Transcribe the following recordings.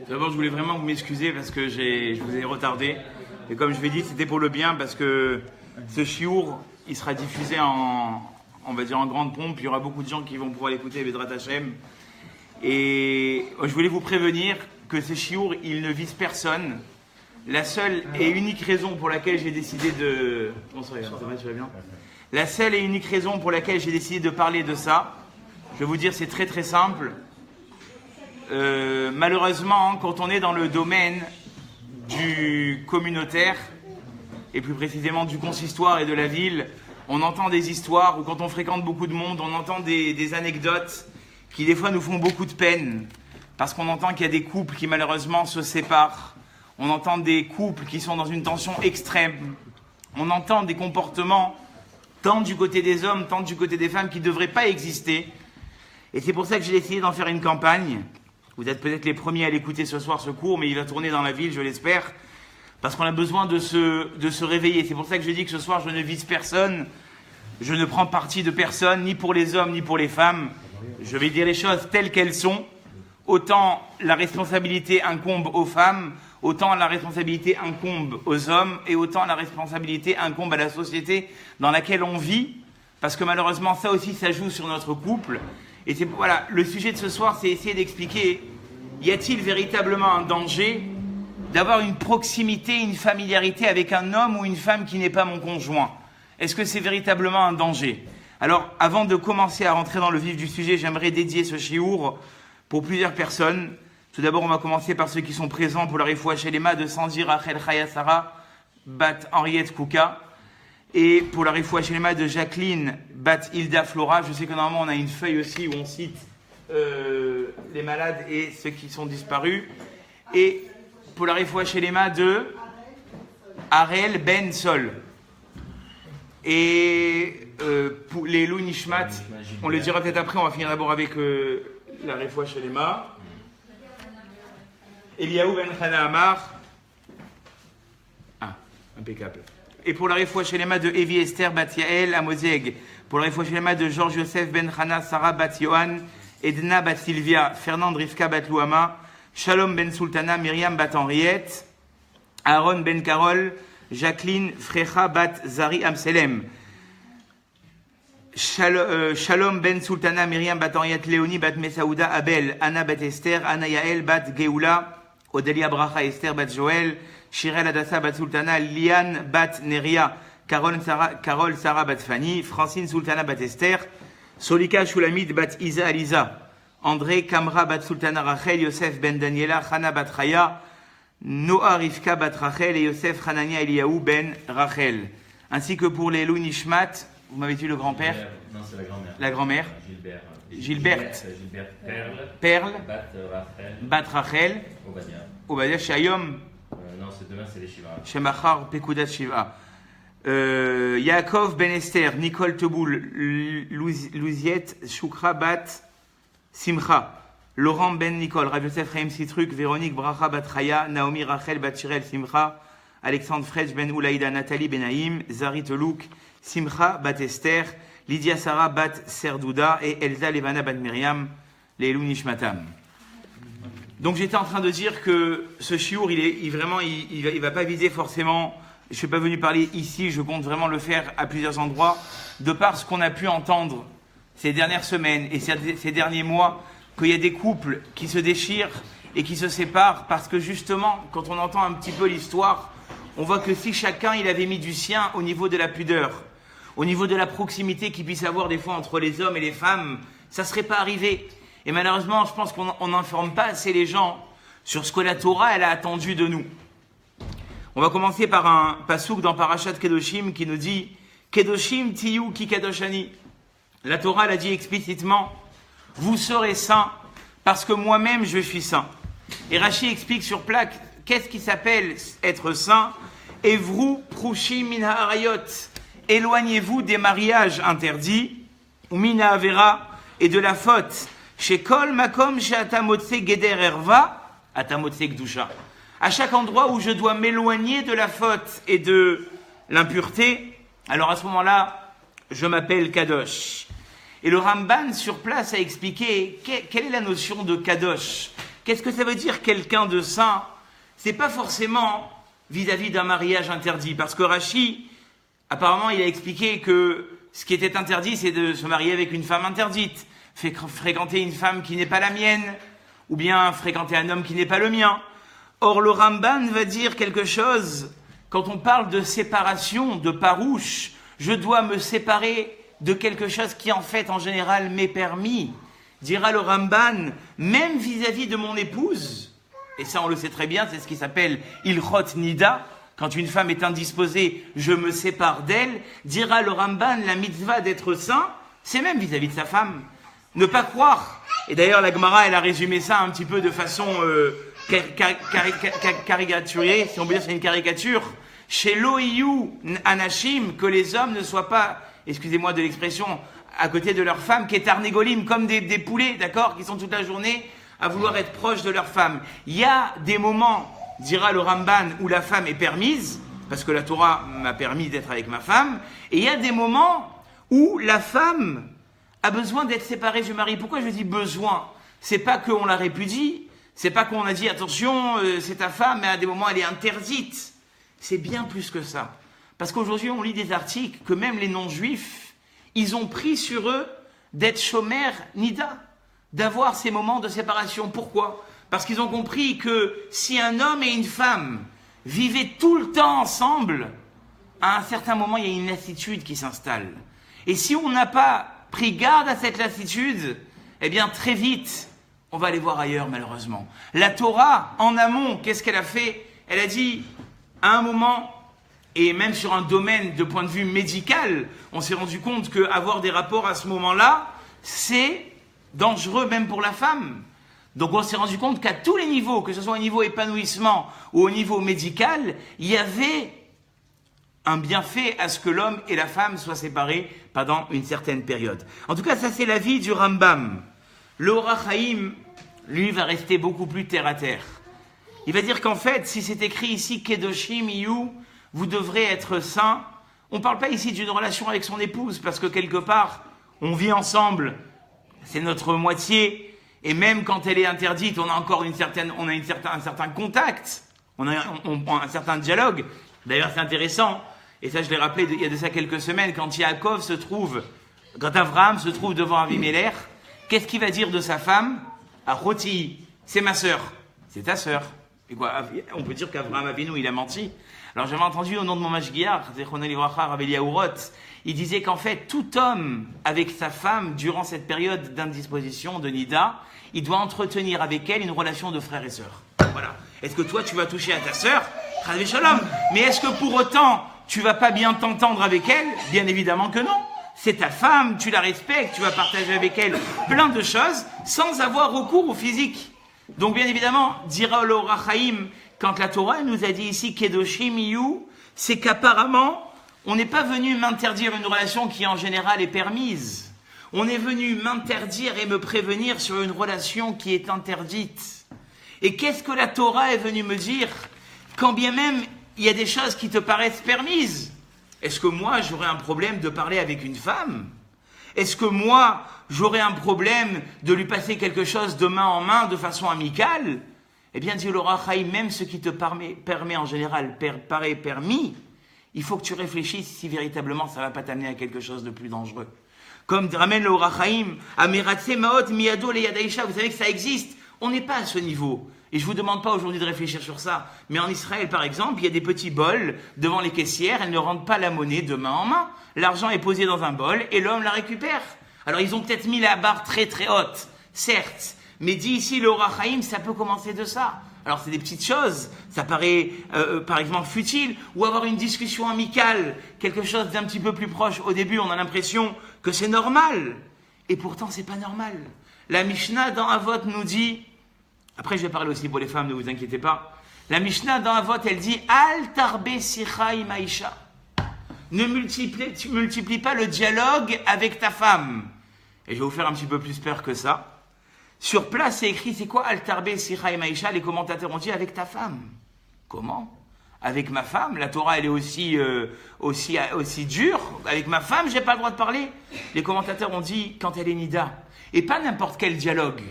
D'abord, je voulais vraiment vous m'excuser parce que je vous ai retardé. Et comme je l'ai dit, c'était pour le bien parce que ce chiour, il sera diffusé on va dire en grande pompe. Il y aura beaucoup de gens qui vont pouvoir l'écouter, Bédrat Hachem. Et je voulais vous prévenir que ce chiour, il ne vise personne. La seule et unique raison pour laquelle j'ai décidé de... Bonsoir, ça va, tu vas bien ? La seule et unique raison pour laquelle j'ai décidé de parler de ça, je vais vous dire, c'est très très simple. Malheureusement, quand on est dans le domaine du communautaire, et plus précisément du consistoire et de la ville, on entend des histoires, ou quand on fréquente beaucoup de monde, on entend des anecdotes qui des fois nous font beaucoup de peine, parce qu'on entend qu'il y a des couples qui malheureusement se séparent, on entend des couples qui sont dans une tension extrême, on entend des comportements tant du côté des hommes, tant du côté des femmes qui ne devraient pas exister. Et c'est pour ça que j'ai décidé d'en faire une campagne. Vous êtes peut-être les premiers à l'écouter ce soir, ce cours, mais il va tourner dans la ville, je l'espère, parce qu'on a besoin de se réveiller. C'est pour ça que je dis que ce soir, je ne vise personne, je ne prends parti de personne, ni pour les hommes, ni pour les femmes. Je vais dire les choses telles qu'elles sont. Autant la responsabilité incombe aux femmes, autant la responsabilité incombe aux hommes, et autant la responsabilité incombe à la société dans laquelle on vit, parce que malheureusement, ça aussi, ça joue sur notre couple. Et c'est, voilà, le sujet de ce soir, c'est essayer d'expliquer, y a-t-il véritablement un danger d'avoir une proximité, une familiarité avec un homme ou une femme qui n'est pas mon conjoint? Est-ce que c'est véritablement un danger? Alors, avant de commencer à rentrer dans le vif du sujet, j'aimerais dédier ce chiour pour plusieurs personnes. Tout d'abord, on va commencer par ceux qui sont présents pour la Refoua Shelema de Sandy Rachel Chaya Sarah Bat Henriette Kouka. Et pour la Refoua Shelema de Jacqueline Bat Hilda Flora. Je sais que normalement on a une feuille aussi où on cite les malades et ceux qui sont disparus. Et pour la Refoua Shelema de Ariel Ben Sol. Et pour les Lou Nishmat, on le dira peut-être après, on va finir d'abord avec la Refoua Shelema. Eliaou Ben Chana Amar. Ah, impeccable. Et pour la Refoua Shelema de Evi Esther Bat Yael Amozeg, pour la Refoua Shelema de Georges Yosef Ben Chana Sarah Bat Yohan, Edna Bat Sylvia, Fernand Rivka Bat Louama, Shalom Ben Sultana Myriam Bat Henriette, Aaron Ben Carol, Jacqueline Frecha Bat Zari Amselem, Shalom Ben Sultana Myriam Bat Henriette, Léonie Bat Mesaouda Abel, Anna Bat Esther, Anna Yael Bat Geoula, Odelia Bracha Esther Bat Joël, Shirel Adassa Bat Sultana, Liane Bat Neria, Carole Sarah Bat Fanny, Francine Sultana Bat Esther, Solika Shulamid Bat Isa Aliza, André Kamra Bat Sultana Rachel, Yosef Ben Daniela, Chana Bat Chaya, Noah Rivka Bat Rachel et Yosef Hanania Eliaou Ben Rachel. Ainsi que pour les Lou Nishmat, vous m'avez dit le grand-père? Non, c'est la grand-mère. La grand-mère. Gilberte. Perle. Bat Rachel. Obadia Shayom. Non, c'est demain, c'est les Shiva. Shemachar Pekudat Shiva. Yaakov Ben Esther, Nicole Teboul, Louziette, Choukra Bat Simcha, Laurent Ben Nicole, Rav Yosef Chaim Citruk, Véronique Bracha Bat Chaya, Naomi Rachel Bat Shirel Simcha, Alexandre Fredj Ben Oulaïda, Nathalie Benaïm, Zari Telouk, Simcha Bat Esther, Lydia Sarah Bat Serdouda et Elsa Levana Bat Myriam, les Elou Nishmatam. Donc j'étais en train de dire que ce chiour, il va pas viser forcément, je suis pas venu parler ici, je compte vraiment le faire à plusieurs endroits, de par ce qu'on a pu entendre ces dernières semaines et ces derniers mois, qu'il y a des couples qui se déchirent et qui se séparent parce que justement, quand on entend un petit peu l'histoire, on voit que si chacun il avait mis du sien au niveau de la pudeur, au niveau de la proximité qu'il puisse avoir des fois entre les hommes et les femmes, ça serait pas arrivé. Et malheureusement, je pense qu'on n'informe pas assez les gens sur ce que la Torah elle a attendu de nous. On va commencer par un pasouk dans Parashat Kedoshim qui nous dit Kedoshim tiyu ki kadoshani. La Torah elle a dit explicitement vous serez saints parce que moi-même je suis saint. Et Rashi explique sur plaque qu'est-ce qui s'appelle être saint. Evru prushim min ha'arayot. Éloignez-vous des mariages interdits ou min ha'avera et de la faute. Chez Kol Makom, chez Atamotse Geder Erva, Atamotse Gdusha. À chaque endroit où je dois m'éloigner de la faute et de l'impureté, alors à ce moment-là, je m'appelle Kadosh. Et le Ramban sur place a expliqué quelle est la notion de Kadosh. Qu'est-ce que ça veut dire quelqu'un de saint? C'est pas forcément vis-à-vis d'un mariage interdit, parce que Rashi, apparemment, il a expliqué que ce qui était interdit, c'est de se marier avec une femme interdite, fréquenter une femme qui n'est pas la mienne, ou bien fréquenter un homme qui n'est pas le mien. Or, le Ramban va dire quelque chose, quand on parle de séparation, de parouche, je dois me séparer de quelque chose qui, en fait, en général, m'est permis. Dira le Ramban, même vis-à-vis de mon épouse, et ça on le sait très bien, c'est ce qui s'appelle Ilchot Nida, quand une femme est indisposée, je me sépare d'elle, dira le Ramban, la mitzvah d'être saint, c'est même vis-à-vis de sa femme. Ne pas croire, et d'ailleurs la Gemara, elle a résumé ça un petit peu de façon caricaturée, si on peut dire c'est une caricature, chez Loïou Anashim, que les hommes ne soient pas, excusez-moi de l'expression, à côté de leur femme, qui est arnégolim, comme des poulets, d'accord, qui sont toute la journée à vouloir être proches de leur femme. Il y a des moments, dira le Ramban, où la femme est permise, parce que la Torah m'a permis d'être avec ma femme, et il y a des moments où la femme a besoin d'être séparée du mari. Pourquoi je dis besoin? C'est pas qu'on la répudie, c'est pas qu'on a dit attention, c'est ta femme, mais à des moments elle est interdite. C'est bien plus que ça. Parce qu'aujourd'hui on lit des articles que même les non-juifs, ils ont pris sur eux d'être shomer nida, d'avoir ces moments de séparation. Pourquoi? Parce qu'ils ont compris que si un homme et une femme vivaient tout le temps ensemble, à un certain moment, il y a une lassitude qui s'installe. Et si on n'a pas pris garde à cette lassitude, eh bien très vite, on va aller voir ailleurs malheureusement. La Torah, en amont, qu'est-ce qu'elle a fait? Elle a dit, à un moment, et même sur un domaine de point de vue médical, on s'est rendu compte qu'avoir des rapports à ce moment-là, c'est dangereux même pour la femme. Donc on s'est rendu compte qu'à tous les niveaux, que ce soit au niveau épanouissement ou au niveau médical, il y avait un bienfait à ce que l'homme et la femme soient séparés pendant une certaine période. En tout cas, ça c'est l'avis du Rambam. Le Or HaChaim, lui, va rester beaucoup plus terre à terre. Il va dire qu'en fait, si c'est écrit ici Kedoshim Iyu, vous devrez être saint. On ne parle pas ici d'une relation avec son épouse, parce que quelque part, on vit ensemble, c'est notre moitié, et même quand elle est interdite, on a encore un certain contact, on a un certain dialogue. D'ailleurs, c'est intéressant, et ça je l'ai rappelé il y a de ça quelques semaines, quand Abraham se trouve devant Avimelech, qu'est-ce qu'il va dire de sa femme? Achoti, c'est ma sœur. C'est ta sœur. Et quoi, on peut dire qu'Abraham Avinu, il a menti. Alors j'avais entendu au nom de mon mashgiach, il disait qu'en fait, tout homme avec sa femme, durant cette période d'indisposition, de nida, il doit entretenir avec elle une relation de frère et sœur. Voilà. Est-ce que toi, tu vas toucher à ta sœur? Mais est-ce que pour autant, tu vas pas bien t'entendre avec elle? Bien évidemment que non. C'est ta femme, tu la respectes, tu vas partager avec elle plein de choses sans avoir recours au physique. Donc bien évidemment, dira le Or HaChaim, quand la Torah nous a dit ici Kedoshim Iyu, c'est qu'apparemment, on n'est pas venu m'interdire une relation qui en général est permise. On est venu m'interdire et me prévenir sur une relation qui est interdite. Et qu'est-ce que la Torah est venue me dire? Quand bien même il y a des choses qui te paraissent permises. Est-ce que moi j'aurais un problème de parler avec une femme? Est-ce que moi j'aurais un problème de lui passer quelque chose de main en main de façon amicale? Eh bien, dit le Or HaChaim, même ce qui te permet en général, paraît permis, il faut que tu réfléchisses si véritablement ça ne va pas t'amener à quelque chose de plus dangereux. Comme ramène le Or HaChaim, Ameratse Maot Miyado le Yadaisha, vous savez que ça existe. On n'est pas à ce niveau. Et je ne vous demande pas aujourd'hui de réfléchir sur ça. Mais en Israël, par exemple, il y a des petits bols devant les caissières, elles ne rendent pas la monnaie de main en main. L'argent est posé dans un bol et l'homme la récupère. Alors ils ont peut-être mis la barre très très haute, certes. Mais dit ici le Or HaChaim, ça peut commencer de ça. Alors c'est des petites choses, ça paraît par exemple futile, ou avoir une discussion amicale, quelque chose d'un petit peu plus proche. Au début, on a l'impression que c'est normal, et pourtant c'est pas normal. La Mishnah dans Avot nous dit, après je vais parler aussi pour les femmes, ne vous inquiétez pas. La Mishnah dans Avot, elle dit Al tarbe sicha im haisha. Ne multiplie pas le dialogue avec ta femme. Et je vais vous faire un petit peu plus peur que ça. Sur place, c'est écrit, c'est quoi Al-Tarbe Sicha et Maïcha? Les commentateurs ont dit avec ta femme. Comment? Avec ma femme? La Torah, elle est aussi dure. Avec ma femme, j'ai pas le droit de parler. Les commentateurs ont dit quand elle est nida. Et pas n'importe quel dialogue.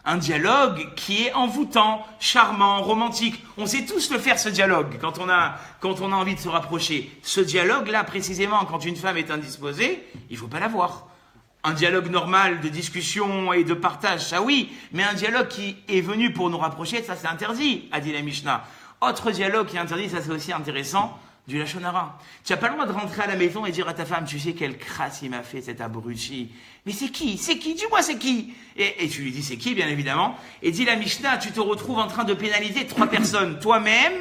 Un dialogue qui est envoûtant, charmant, romantique. On sait tous le faire, ce dialogue, quand on a envie de se rapprocher. Ce dialogue-là, précisément, quand une femme est indisposée, il ne faut pas l'avoir. Un dialogue normal de discussion et de partage, ça oui, mais un dialogue qui est venu pour nous rapprocher, ça c'est interdit, a dit la Mishnah. Autre dialogue qui est interdit, ça c'est aussi intéressant, du Lachon Hara. Tu n'as pas le droit de rentrer à la maison et dire à ta femme, tu sais quelle crasse il m'a fait cet abruti. Mais c'est qui? C'est qui? Dis-moi c'est qui? Et tu lui dis c'est qui, bien évidemment. Et dit la Mishnah, tu te retrouves en train de pénaliser 3 personnes. Toi-même,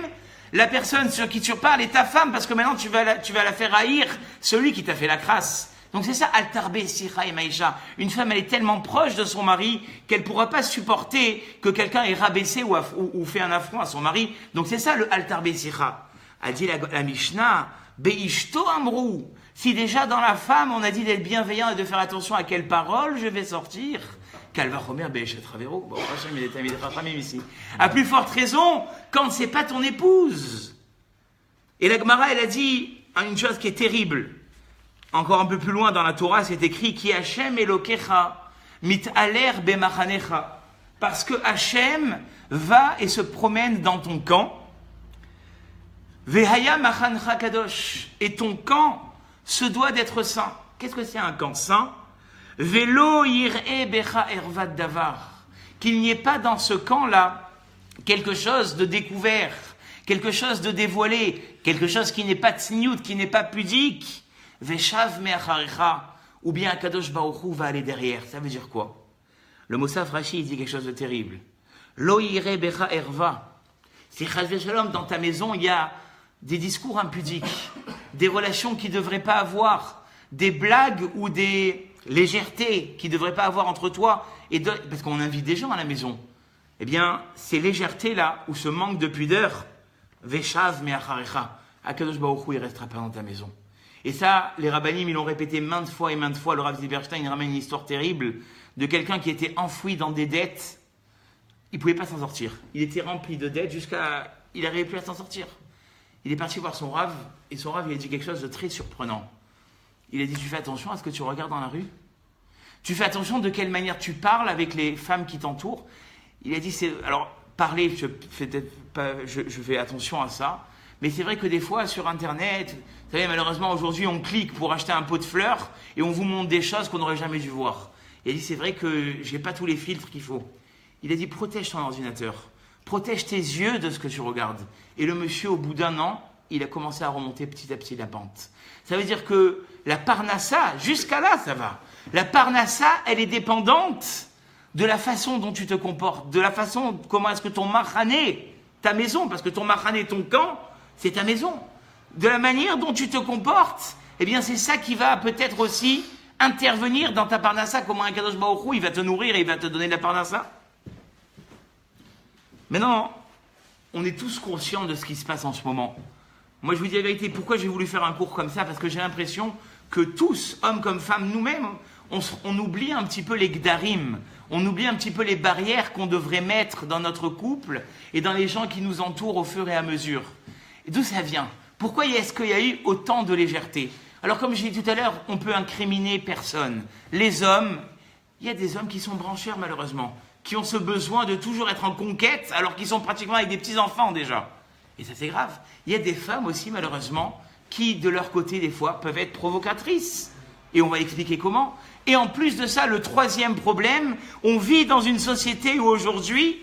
la personne sur qui tu parles et ta femme, parce que maintenant tu vas la faire haïr celui qui t'a fait la crasse. Donc c'est ça, Al-Tarbé, Sicha et Maïcha. Une femme, elle est tellement proche de son mari qu'elle ne pourra pas supporter que quelqu'un ait rabaissé ou fait un affront à son mari. Donc c'est ça le Al-Tarbé, Sicha. A dit la Mishnah, Beishto Amrou. Si déjà dans la femme, on a dit d'être bienveillant et de faire attention à quelles paroles je vais sortir, Calva Romer, Beichet Travero. Bon, il est ici. À plus forte raison, quand c'est pas ton épouse. Et la Gemara, elle a dit une chose qui est terrible. Encore un peu plus loin dans la Torah, c'est écrit Ki Hashem Elokecha mit'aler bemachanecha. Parce que Hashem va et se promène dans ton camp. Vehaya machancha kadosh. Et ton camp se doit d'être saint. Qu'est-ce que c'est un camp saint? Velo yir'e becha ervat davar. Qu'il n'y ait pas dans ce camp-là quelque chose de découvert, quelque chose de dévoilé, quelque chose qui n'est pas tsniout, qui n'est pas pudique. Veshav me'acharecha, ou bien Kadosh Baruch Hu va aller derrière. Ça veut dire quoi? Le Mosaf Rashi dit quelque chose de terrible. Lo yire becha erva. Si chas v'shalom, dans ta maison, il y a des discours impudiques, des relations qui ne devraient pas avoir, des blagues ou des légèretés qui ne devraient pas avoir entre toi et parce qu'on invite des gens à la maison. Eh bien, ces légèretés-là, ou ce manque de pudeur, Veshav me'acharecha, Kadosh Baruch Hu, il restera pas dans ta maison. Et ça, les rabbinim, ils l'ont répété maintes fois et maintes fois. Le Rav Zilberstein, il ramène une histoire terrible de quelqu'un qui était enfoui dans des dettes. Il ne pouvait pas s'en sortir. Il était rempli de dettes jusqu'à... Il n'arrivait plus à s'en sortir. Il est parti voir son Rav, et son Rav, il a dit quelque chose de très surprenant. Il a dit, tu fais attention à ce que tu regardes dans la rue? Tu fais attention de quelle manière tu parles avec les femmes qui t'entourent? Il a dit, alors, parler, je fais attention à ça. Mais c'est vrai que des fois, sur Internet, vous savez, malheureusement, aujourd'hui, on clique pour acheter un pot de fleurs et on vous montre des choses qu'on n'aurait jamais dû voir. Il a dit, c'est vrai que j'ai pas tous les filtres qu'il faut. Il a dit, protège ton ordinateur. Protège tes yeux de ce que tu regardes. Et le monsieur, au bout d'un an, il a commencé à remonter petit à petit la pente. Ça veut dire que la parnassa, jusqu'à là, ça va. La parnassa, elle est dépendante de la façon dont tu te comportes, de la façon, comment est-ce que ton machané, ta maison, parce que ton machané, ton camp, c'est ta maison. De la manière dont tu te comportes, eh bien c'est ça qui va peut-être aussi intervenir dans ta parnassa. Comment un Kadosh Baruch Hu, il va te nourrir et il va te donner de la parnassa. Maintenant, on est tous conscients de ce qui se passe en ce moment. Moi je vous dis la vérité, pourquoi j'ai voulu faire un cours comme ça? Parce que j'ai l'impression que tous, hommes comme femmes, nous-mêmes, on oublie un petit peu les gdarim, on oublie un petit peu les barrières qu'on devrait mettre dans notre couple et dans les gens qui nous entourent au fur et à mesure. Et d'où ça vient? Pourquoi est-ce qu'il y a eu autant de légèreté? Alors comme j'ai dit tout à l'heure, on peut incriminer personne. Les hommes, il y a des hommes qui sont brancheurs malheureusement, qui ont ce besoin de toujours être en conquête alors qu'ils sont pratiquement avec des petits-enfants déjà. Et ça c'est grave. Il y a des femmes aussi malheureusement qui de leur côté des fois peuvent être provocatrices. Et on va expliquer comment. Et en plus de ça, le troisième problème, on vit dans une société où aujourd'hui,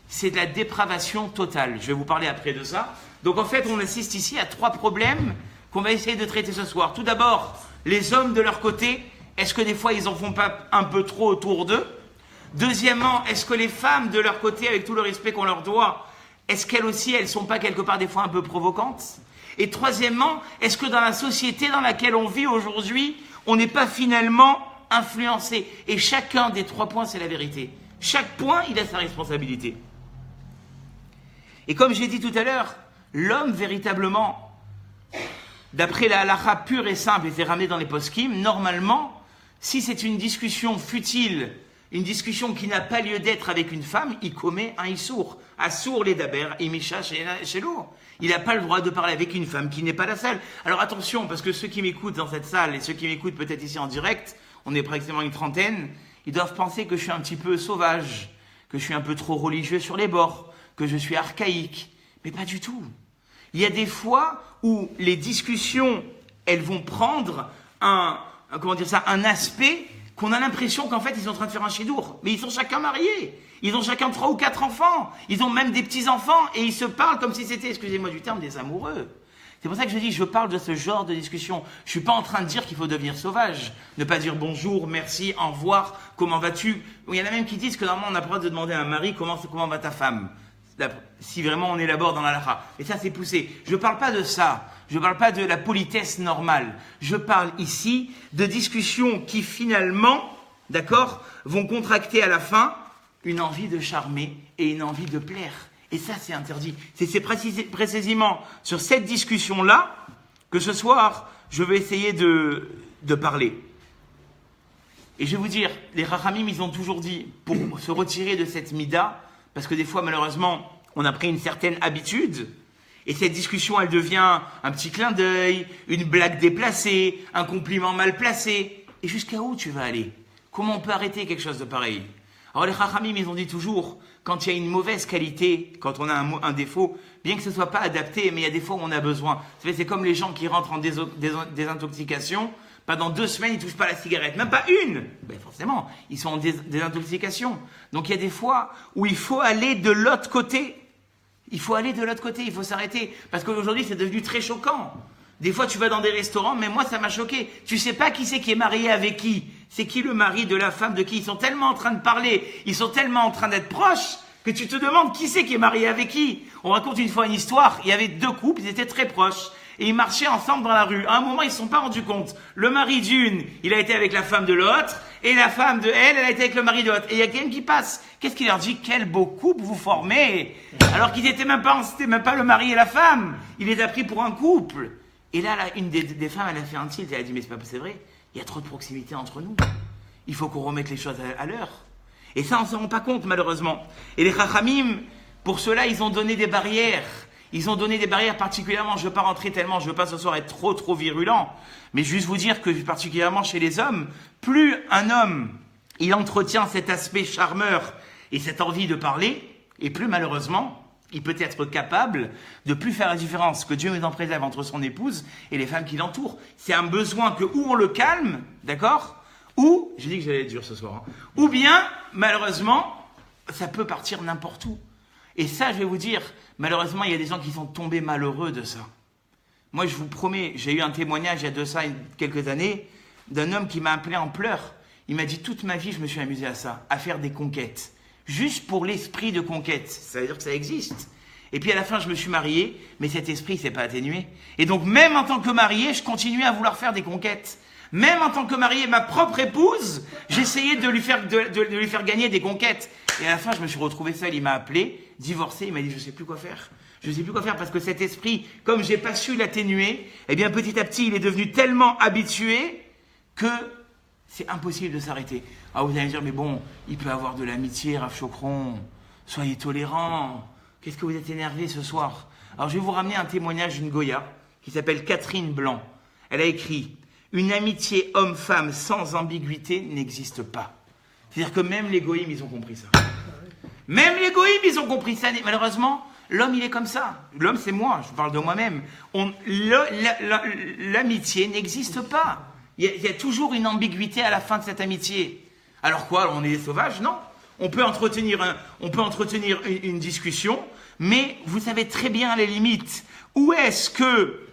c'est de la dépravation totale. Je vais vous parler après de ça. Donc en fait, on assiste ici à 3 problèmes qu'on va essayer de traiter ce soir. Tout d'abord, les hommes de leur côté, est-ce que des fois ils en font pas un peu trop autour d'eux? Deuxièmement, est-ce que les femmes de leur côté, avec tout le respect qu'on leur doit, est-ce qu'elles aussi, elles sont pas quelque part des fois un peu provocantes? Et troisièmement, est-ce que dans la société dans laquelle on vit aujourd'hui, on n'est pas finalement influencé? Et chacun des 3 points, c'est la vérité. Chaque point, il a sa responsabilité. Et comme j'ai dit tout à l'heure, l'homme véritablement, d'après la halakha pure et simple, et c'est ramené dans les poskim, normalement, si c'est une discussion futile, une discussion qui n'a pas lieu d'être avec une femme, il commet un issour. Assour les daber, imisha chez l'eau. Il n'a pas le droit de parler avec une femme qui n'est pas la salle. Alors attention, parce que ceux qui m'écoutent dans cette salle, et ceux qui m'écoutent peut-être ici en direct, on est pratiquement une trentaine, ils doivent penser que je suis un petit peu sauvage, que je suis un peu trop religieux sur les bords, que je suis archaïque. Mais pas du tout. Il y a des fois où les discussions, elles vont prendre un aspect qu'on a l'impression qu'en fait, ils sont en train de faire un chidour. Mais ils sont chacun mariés. Ils ont chacun 3 ou 4 enfants. Ils ont même des petits-enfants et ils se parlent comme si c'était, excusez-moi du terme, des amoureux. C'est pour ça que je dis, je parle de ce genre de discussion. Je suis pas en train de dire qu'il faut devenir sauvage. Ne pas dire bonjour, merci, au revoir, comment vas-tu. Il y en a même qui disent que normalement, on n'a pas le droit de demander à un mari comment va ta femme. Si vraiment on élabore dans la halakha. Et ça, c'est poussé. Je ne parle pas de ça. Je ne parle pas de la politesse normale. Je parle ici de discussions qui finalement, d'accord, vont contracter à la fin une envie de charmer et une envie de plaire. Et ça, c'est interdit. C'est précisément sur cette discussion-là que ce soir, je vais essayer de parler. Et je vais vous dire, les Rachamim, ils ont toujours dit, pour se retirer de cette mida, parce que des fois, malheureusement, on a pris une certaine habitude, et cette discussion, elle devient un petit clin d'œil, une blague déplacée, un compliment mal placé. Et jusqu'à où tu vas aller? Comment on peut arrêter quelque chose de pareil? Alors les Chachamim, ils ont dit toujours, quand il y a une mauvaise qualité, quand on a un défaut, bien que ce ne soit pas adapté, mais il y a des fois où on a besoin. C'est comme les gens qui rentrent en désintoxication, pendant 2 semaines, ils ne touchent pas la cigarette, même pas une. Ben forcément, ils sont en désintoxication. Donc il y a des fois où il faut aller de l'autre côté. Il faut aller de l'autre côté, il faut s'arrêter. Parce qu'aujourd'hui, c'est devenu très choquant. Des fois, tu vas dans des restaurants, mais moi, ça m'a choqué. Tu sais pas qui c'est qui est marié avec qui. C'est qui le mari de la femme de qui. Ils sont tellement en train de parler, ils sont tellement en train d'être proches, que tu te demandes qui c'est qui est marié avec qui. On raconte une fois une histoire, il y avait 2 couples, ils étaient très proches. Et ils marchaient ensemble dans la rue. À un moment, ils ne se sont pas rendus compte. Le mari d'une, il a été avec la femme de l'autre. Et la femme de elle a été avec le mari de l'autre. Et il y a quelqu'un qui passe. Qu'est-ce qu'il leur dit? Quel beau couple vous formez. Alors qu'ils n'étaient même pas, c'était même pas le mari et la femme. Il les a pris pour un couple. Et là, une des femmes, elle a fait un tilt. Elle a dit, mais c'est vrai. Il y a trop de proximité entre nous. Il faut qu'on remette les choses à l'heure. Et ça, on ne s'en rend pas compte, malheureusement. Et les Chachamim, pour cela, ils ont donné des barrières. Ils ont donné des barrières particulièrement, je ne veux pas rentrer tellement, je ne veux pas ce soir être trop virulent, mais juste vous dire que particulièrement chez les hommes, plus un homme, il entretient cet aspect charmeur et cette envie de parler, et plus malheureusement, il peut être capable de plus faire la différence, que Dieu nous en préserve, entre son épouse et les femmes qui l'entourent. C'est un besoin que ou on le calme, d'accord, ou, j'ai dit que j'allais être dur ce soir, ou bien, malheureusement, ça peut partir n'importe où. Et ça, je vais vous dire, malheureusement, il y a des gens qui sont tombés malheureux de ça. Moi, je vous promets, j'ai eu un témoignage il y a de ça quelques années, d'un homme qui m'a appelé en pleurs. Il m'a dit, toute ma vie, je me suis amusé à ça, à faire des conquêtes. Juste pour l'esprit de conquête. Ça veut dire que ça existe. Et puis à la fin, je me suis marié, mais cet esprit ne s'est pas atténué. Et donc, même en tant que marié, je continuais à vouloir faire des conquêtes. Même en tant que marié, ma propre épouse, j'essayais de lui faire gagner des conquêtes. Et à la fin, je me suis retrouvé seul. Il m'a appelé, divorcé. Il m'a dit, je ne sais plus quoi faire. Je ne sais plus quoi faire parce que cet esprit, comme je n'ai pas su l'atténuer, eh bien, petit à petit, il est devenu tellement habitué que c'est impossible de s'arrêter. Ah, vous allez me dire, mais bon, il peut avoir de l'amitié, Rav Chokron. Soyez tolérants. Qu'est-ce que vous êtes énervé ce soir? Alors, je vais vous ramener un témoignage d'une Goya qui s'appelle Catherine Blanc. Elle a écrit, une amitié homme-femme sans ambiguïté n'existe pas. C'est-à-dire que même les goïms, ils ont compris ça. Même les goïms, ils ont compris ça. Malheureusement, l'homme, il est comme ça. L'homme, c'est moi, je parle de moi-même. L'amitié n'existe pas. Il y a toujours une ambiguïté à la fin de cette amitié. Alors quoi, on est des sauvages? Non. On peut entretenir une discussion, mais vous savez très bien les limites. Où est-ce que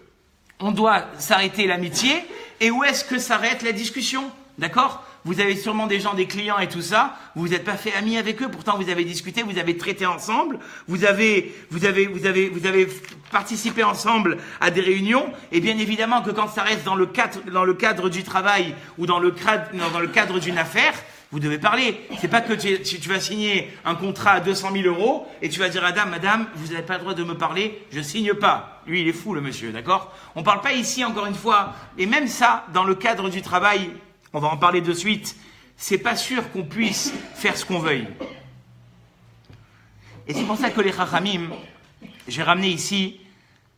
on doit s'arrêter l'amitié et où est-ce que s'arrête la discussion? D'accord? Vous avez sûrement des gens, des clients et tout ça, vous vous êtes pas fait amis avec eux, pourtant vous avez discuté, vous avez traité ensemble, vous avez participé ensemble à des réunions, et bien évidemment que quand ça reste dans le cadre du travail ou dans le cadre d'une affaire, vous devez parler. C'est pas que tu vas signer un contrat à 200 000 € et tu vas dire à madame, vous n'avez pas le droit de me parler, je signe pas. Lui, il est fou, le monsieur, d'accord? On parle pas ici, encore une fois, et même ça, dans le cadre du travail, on va en parler de suite, c'est pas sûr qu'on puisse faire ce qu'on veuille. Et c'est pour ça que les Chachamim, j'ai ramené ici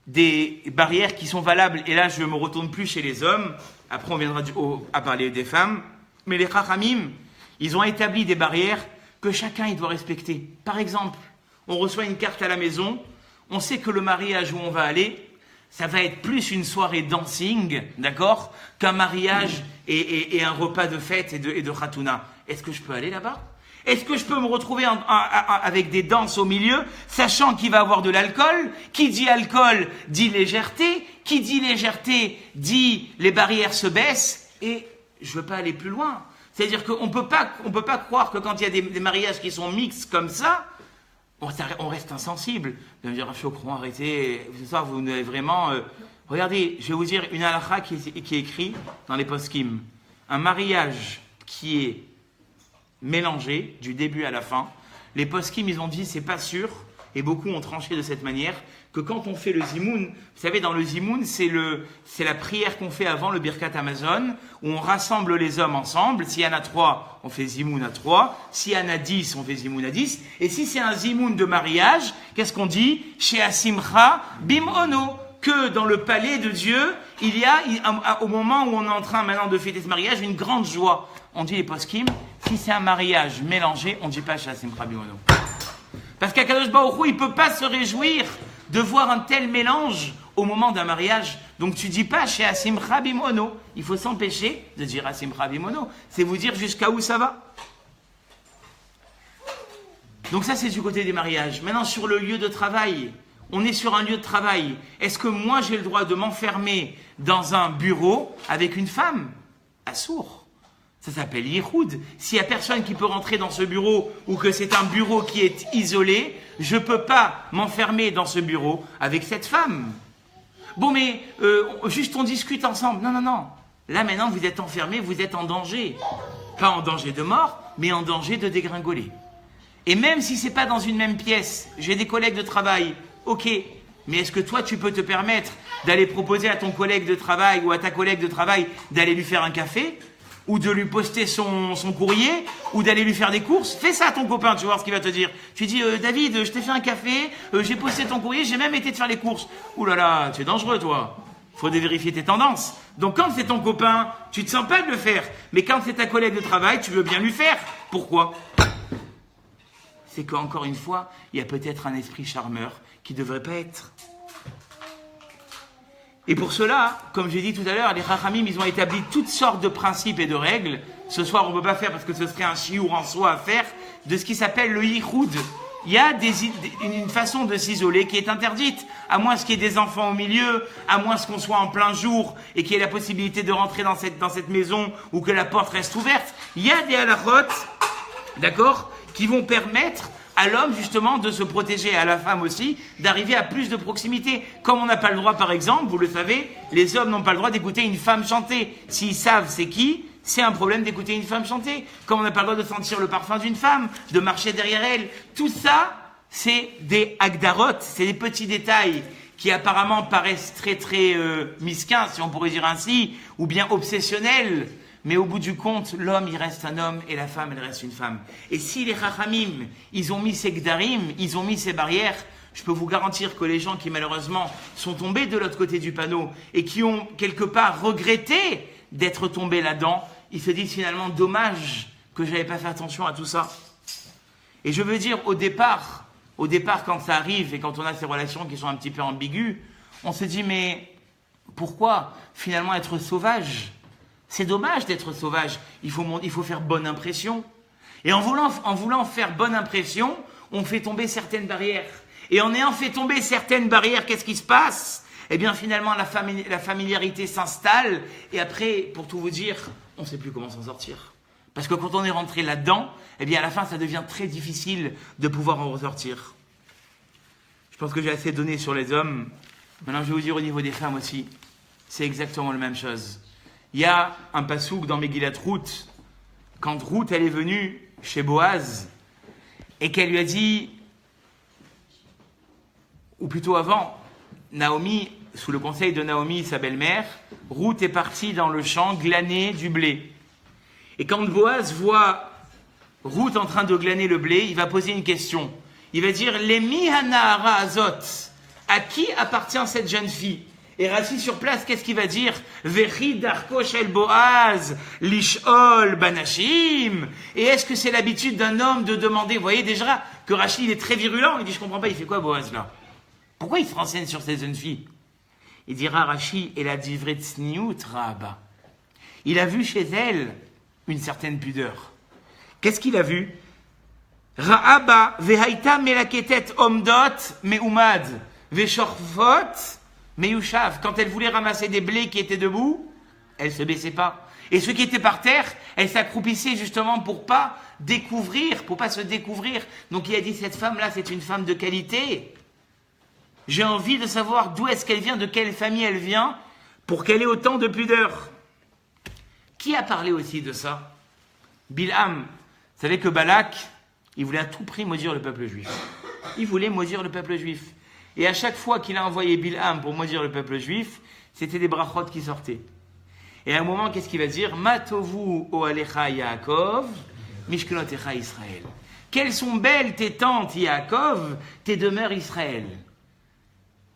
des barrières qui sont valables, et là je me retourne plus chez les hommes, après on viendra à parler des femmes, mais les Chachamim, ils ont établi des barrières que chacun il doit respecter. Par exemple, on reçoit une carte à la maison, on sait que le mariage où on va aller, ça va être plus une soirée dancing, d'accord, qu'un mariage et un repas de fête et de khatouna. Est-ce que je peux aller là-bas? Est-ce que je peux me retrouver avec des danses au milieu, sachant qu'il va y avoir de l'alcool? Qui dit alcool dit légèreté. Qui dit légèreté dit les barrières se baissent. Et je ne veux pas aller plus loin. C'est-à-dire qu'on ne peut pas croire que quand il y a des mariages qui sont mixtes comme ça, on reste insensible. De me dire, Chokron, arrêtez, ce soir vous n'avez vraiment... Regardez, je vais vous dire une halakha qui est écrite dans les poskim. Un mariage qui est mélangé du début à la fin. Les poskim, ils ont dit, c'est pas sûr, et beaucoup ont tranché de cette manière, que quand on fait le zimoun, vous savez, dans le zimoun, c'est la prière qu'on fait avant le Birkat Amazon, où on rassemble les hommes ensemble. S'il y en a 3, on fait zimoun à 3. S'il y en a 10, on fait zimoun à 10. Et si c'est un zimoun de mariage, qu'est-ce qu'on dit? Chez Asimcha Bim Ono, que dans le palais de Dieu, il y a, au moment où on est en train maintenant de fêter ce mariage, une grande joie. On dit les poskim, si c'est un mariage mélangé, on ne dit pas chez Asimcha Bim Ono. Parce qu'Akadosh Baruch Hu, il ne peut pas se réjouir de voir un tel mélange au moment d'un mariage. Donc tu dis pas chez Asimcha Bimono. Il faut s'empêcher de dire Asimcha Bimono. C'est vous dire jusqu'à où ça va. Donc ça c'est du côté des mariages. Maintenant sur le lieu de travail. On est sur un lieu de travail. Est-ce que moi j'ai le droit de m'enfermer dans un bureau avec une femme? Assour. Ça s'appelle Yichoud. S'il n'y a personne qui peut rentrer dans ce bureau ou que c'est un bureau qui est isolé, je ne peux pas m'enfermer dans ce bureau avec cette femme. Bon, mais juste on discute ensemble. Non, non, non. Là, maintenant, vous êtes enfermés, vous êtes en danger. Pas en danger de mort, mais en danger de dégringoler. Et même si ce n'est pas dans une même pièce, j'ai des collègues de travail, ok. Mais est-ce que toi, tu peux te permettre d'aller proposer à ton collègue de travail ou à ta collègue de travail d'aller lui faire un café ? Ou de lui poster son courrier, ou d'aller lui faire des courses? Fais ça à ton copain, tu vas voir ce qu'il va te dire. Tu dis, David, je t'ai fait un café, j'ai posté ton courrier, j'ai même été te faire les courses. Ouh là là, tu es dangereux, toi. Faut vérifier tes tendances. Donc quand c'est ton copain, tu te sens pas de le faire. Mais quand c'est ta collègue de travail, tu veux bien lui faire. Pourquoi? C'est qu'encore une fois, il y a peut-être un esprit charmeur qui ne devrait pas être. Et pour cela, comme j'ai dit tout à l'heure, les Chachamim, ils ont établi toutes sortes de principes et de règles. Ce soir, on ne peut pas faire parce que ce serait un chiour en soi à faire, de ce qui s'appelle le yichoud. Il y a une façon de s'isoler qui est interdite, à moins qu'il y ait des enfants au milieu, à moins qu'on soit en plein jour et qu'il y ait la possibilité de rentrer dans cette maison ou que la porte reste ouverte. Il y a des halachot, d'accord, qui vont permettre à l'homme justement de se protéger, à la femme aussi, d'arriver à plus de proximité. Comme on n'a pas le droit, par exemple, vous le savez, les hommes n'ont pas le droit d'écouter une femme chanter. S'ils savent c'est qui, c'est un problème d'écouter une femme chanter. Comme on n'a pas le droit de sentir le parfum d'une femme, de marcher derrière elle. Tout ça, c'est des agdarot, c'est des petits détails qui apparemment paraissent très très misquins, si on pourrait dire ainsi, ou bien obsessionnels. Mais au bout du compte, l'homme, il reste un homme et la femme, elle reste une femme. Et si les Chachamim, ils ont mis ces gdarim, ils ont mis ces barrières, je peux vous garantir que les gens qui malheureusement sont tombés de l'autre côté du panneau et qui ont quelque part regretté d'être tombés là-dedans, ils se disent finalement dommage que je n'avais pas fait attention à tout ça. Et je veux dire, au départ, quand ça arrive et quand on a ces relations qui sont un petit peu ambiguës, on se dit mais pourquoi finalement être sauvage ? C'est dommage d'être sauvage, il faut faire bonne impression. Et en voulant faire bonne impression, on fait tomber certaines barrières. Et en ayant fait tomber certaines barrières, qu'est-ce qui se passe? Eh bien finalement la familiarité s'installe et après, pour tout vous dire, on ne sait plus comment s'en sortir. Parce que quand on est rentré là-dedans, eh bien à la fin ça devient très difficile de pouvoir en ressortir. Je pense que j'ai assez donné sur les hommes. Maintenant je vais vous dire au niveau des femmes aussi, c'est exactement la même chose. Il y a un passouk dans Megillat Ruth, quand Ruth elle est venue chez Boaz et qu'elle lui a dit, ou plutôt avant, Naomi, sous le conseil de Naomi, sa belle-mère, Ruth est partie dans le champ glaner du blé. Et quand Boaz voit Ruth en train de glaner le blé, il va poser une question. Il va dire, Lemi hanahara azot, à qui appartient cette jeune fille? Et Rashi sur place, qu'est-ce qu'il va dire? Vechi darko shel Boaz, lishol banashim. Et est-ce que c'est l'habitude d'un homme de demander? Vous voyez déjà que Rashi, il est très virulent. Il dit, je comprends pas, il fait quoi Boaz là? Pourquoi il se renseigne sur ces jeunes filles? Il dira Rashi, et la divrei tsniout Raaba. Il a vu chez elle une certaine pudeur. Qu'est-ce qu'il a vu? Raaba vehaita melaketet omdot meumad veshorfot meyushav. Quand elle voulait ramasser des blés qui étaient debout, elle se baissait pas. Et ceux qui étaient par terre, elle s'accroupissait justement pour pas découvrir, pour pas se découvrir. Donc il a dit, cette femme-là, c'est une femme de qualité. J'ai envie de savoir d'où est-ce qu'elle vient, de quelle famille elle vient, pour qu'elle ait autant de pudeur. Qui a parlé aussi de ça? Bilham. Vous savez que Balak, il voulait à tout prix maudire le peuple juif. Il voulait maudire le peuple juif. Et à chaque fois qu'il a envoyé Bilham pour maudire le peuple juif, c'était des brachot qui sortaient. Et à un moment, qu'est-ce qu'il va dire? Matovu oalecha Yaakov, mishkenotecha Israël. Quelles sont belles tes tentes, Yaakov, tes demeures Israël.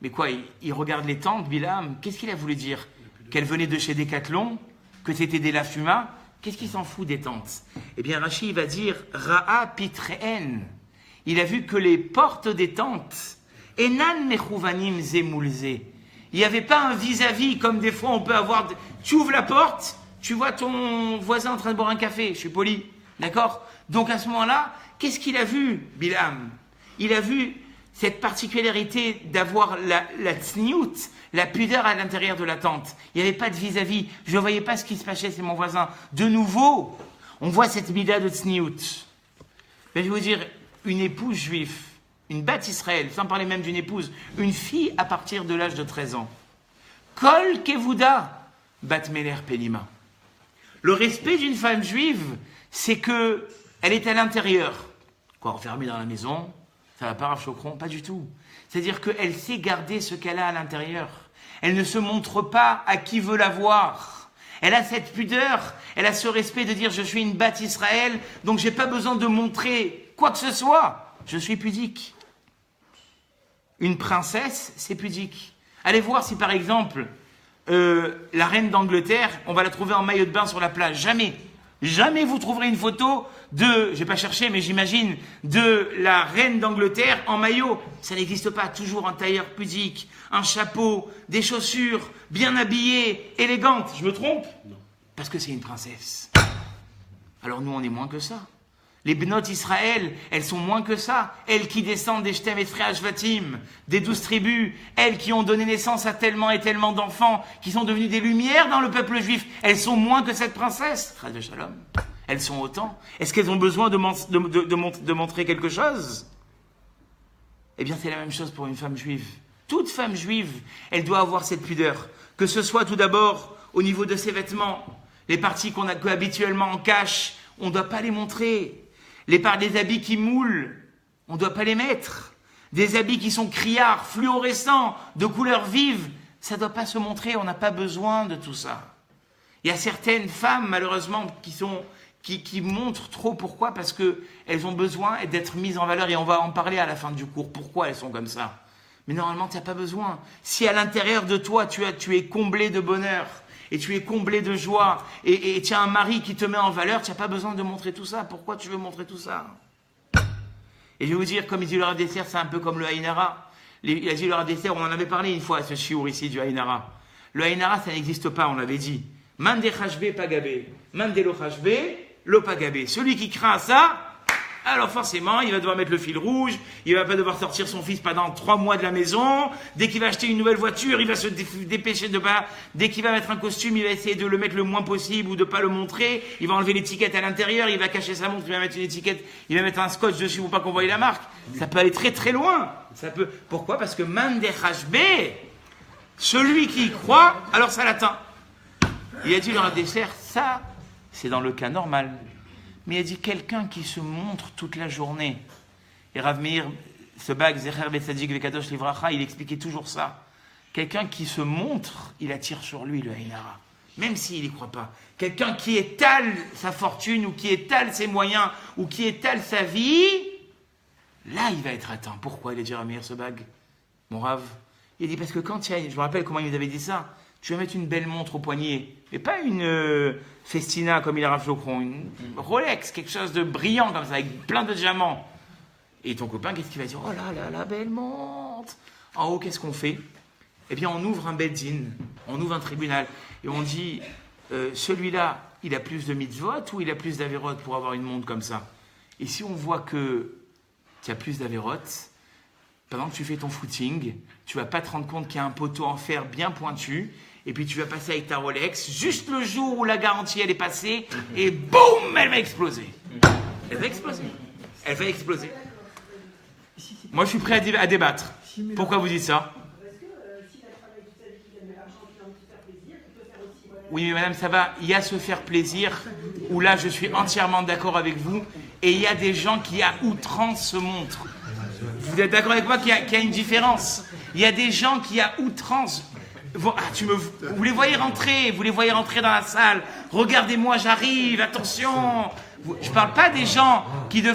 Mais quoi, il regarde les tentes, Bilham, qu'est-ce qu'il a voulu dire? Qu'elle venait de chez Decathlon? Que c'était des lafuma? Qu'est-ce qu'il s'en fout des tentes? Eh bien, Rashi va dire Ra'a pitreen. Il a vu que les portes des tentes, Enan mechuvanim zemulze. Il n'y avait pas un vis-à-vis comme des fois on peut avoir. Tu ouvres la porte, tu vois ton voisin en train de boire un café. Je suis poli, d'accord? Donc à ce moment-là, qu'est-ce qu'il a vu, Bilham? Il a vu cette particularité d'avoir la tsniout, la pudeur à l'intérieur de la tente. Il n'y avait pas de vis-à-vis. Je ne voyais pas ce qui se passait, c'est mon voisin. De nouveau, on voit cette mida de tsniout. Mais je vais vous dire, une épouse juive, une bat Israël, sans parler même d'une épouse, une fille à partir de l'âge de 13 ans. Kol kevuda bat meler pelima. Le respect d'une femme juive, c'est que elle est à l'intérieur. Quoi, enfermée dans la maison? Ça va pas, Rav Chokron? Pas du tout. C'est-à-dire qu'elle sait garder ce qu'elle a à l'intérieur. Elle ne se montre pas à qui veut la voir. Elle a cette pudeur, elle a ce respect de dire je suis une bat Israël, donc j'ai pas besoin de montrer quoi que ce soit. Je suis pudique. Une princesse, c'est pudique. Allez voir si par exemple la reine d'Angleterre, on va la trouver en maillot de bain sur la plage. Jamais. Jamais vous trouverez une photo de, j'ai pas cherché, mais j'imagine, de la reine d'Angleterre en maillot. Ça n'existe pas. Toujours un tailleur pudique, un chapeau, des chaussures, bien habillée, élégante. Je me trompe? Non. Parce que c'est une princesse. Alors nous, on est moins que ça. Les Bnot Israël, elles sont moins que ça. Elles qui descendent des Shtem Esrei Ashvatim, des 12 tribus, elles qui ont donné naissance à tellement et tellement d'enfants, qui sont devenus des lumières dans le peuple juif, elles sont moins que cette princesse. Chas de Shalom. Elles sont autant. Est-ce qu'elles ont besoin de montrer quelque chose? Eh bien, c'est la même chose pour une femme juive. Toute femme juive, elle doit avoir cette pudeur. Que ce soit tout d'abord au niveau de ses vêtements, les parties qu'habituellement on cache, on ne doit pas les montrer. Des habits qui moulent, on ne doit pas les mettre. Des habits qui sont criards, fluorescents, de couleurs vives, ça ne doit pas se montrer, on n'a pas besoin de tout ça. Il y a certaines femmes, malheureusement, qui montrent trop. Pourquoi? Parce qu'elles ont besoin d'être mises en valeur, et on va en parler à la fin du cours. Pourquoi elles sont comme ça? Mais normalement, tu n'as pas besoin. Si à l'intérieur de toi, tu es comblé de bonheur, et tu es comblé de joie, et tu as un mari qui te met en valeur, tu n'as pas besoin de montrer tout ça. Pourquoi tu veux montrer tout ça? Et je vais vous dire, comme il dit le Rav Dessert, c'est un peu comme le Haïnara. Il a dit le Rav Dessert, on en avait parlé une fois à ce chiour ici du Haïnara. Le Haïnara, ça n'existe pas, on l'avait dit. Mande chashbe pagabé, mande lo chashbe, lo pagabé. Celui qui craint ça, alors forcément, il va devoir mettre le fil rouge, il va pas devoir sortir son fils pendant 3 mois de la maison, dès qu'il va acheter une nouvelle voiture, il va se dépêcher de pas, dès qu'il va mettre un costume, il va essayer de le mettre le moins possible ou de pas le montrer, il va enlever l'étiquette à l'intérieur, il va cacher sa montre, il va mettre une étiquette, il va mettre un scotch dessus pour pas qu'on voie la marque. Ça peut aller très très loin. Pourquoi? Parce que man de hashbe, celui qui y croit, alors ça l'atteint. Il a dit dans le dessert, ça, c'est dans le cas normal. Mais il a dit quelqu'un qui se montre toute la journée. Et Rav Meir, ce bac, Zecher Betzadik Vekadosh Livracha, il expliquait toujours ça. Quelqu'un qui se montre, il attire sur lui le Haïnara. Même s'il n'y croit pas. Quelqu'un qui étale sa fortune, ou qui étale ses moyens, ou qui étale sa vie, là il va être atteint. Pourquoi il a dit Rav Meir ce bac? Mon Rav, Il a dit, parce que quand il y a, je me rappelle comment il nous avait dit ça, tu vas mettre une belle montre au poignet, mais pas une Festina comme il a Rav Locron, une Rolex, quelque chose de brillant comme ça, avec plein de diamants. Et ton copain, qu'est-ce qu'il va dire? Oh là là, la belle montre. En haut, qu'est-ce qu'on fait? Eh bien, on ouvre un beddin, on ouvre un tribunal, et on dit, celui-là, il a plus de mitzvot ou il a plus d'avérotes pour avoir une montre comme ça? Et si on voit que tu as plus d'avérotes, pendant que tu fais ton footing, tu vas pas te rendre compte qu'il y a un poteau en fer bien pointu, et puis tu vas passer avec ta Rolex, juste le jour où la garantie elle est passée, et boum, elle va exploser. Elle va exploser. Elle va exploser. Moi, je suis prêt à débattre. Pourquoi vous dites ça? Oui, mais madame, ça va. Il y a se faire plaisir, où là, je suis entièrement d'accord avec vous, et il y a des gens qui, à outrance, se montrent. Vous êtes d'accord avec moi qu'il y a une différence? Il y a des gens qui, à outrance, vous les voyez rentrer, dans la salle. Regardez-moi, j'arrive, attention. Je parle pas des gens qui de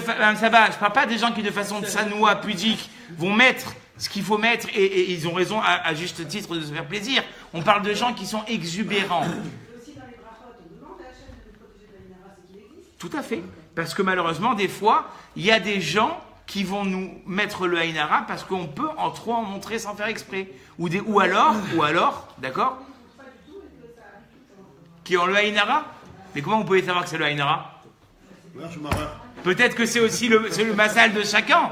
façon sanoua, pudique, vont mettre ce qu'il faut mettre, et ils ont raison à juste titre de se faire plaisir. On parle de gens qui sont exubérants. Tout à fait. Parce que malheureusement, des fois, il y a des gens qui vont nous mettre le Haïnara parce qu'on peut en trop en montrer sans faire exprès. Ou alors, d'accord, qui ont le Haïnara. Mais comment vous pouvez savoir que c'est le Haïnara? Peut-être que c'est aussi le mazal de chacun.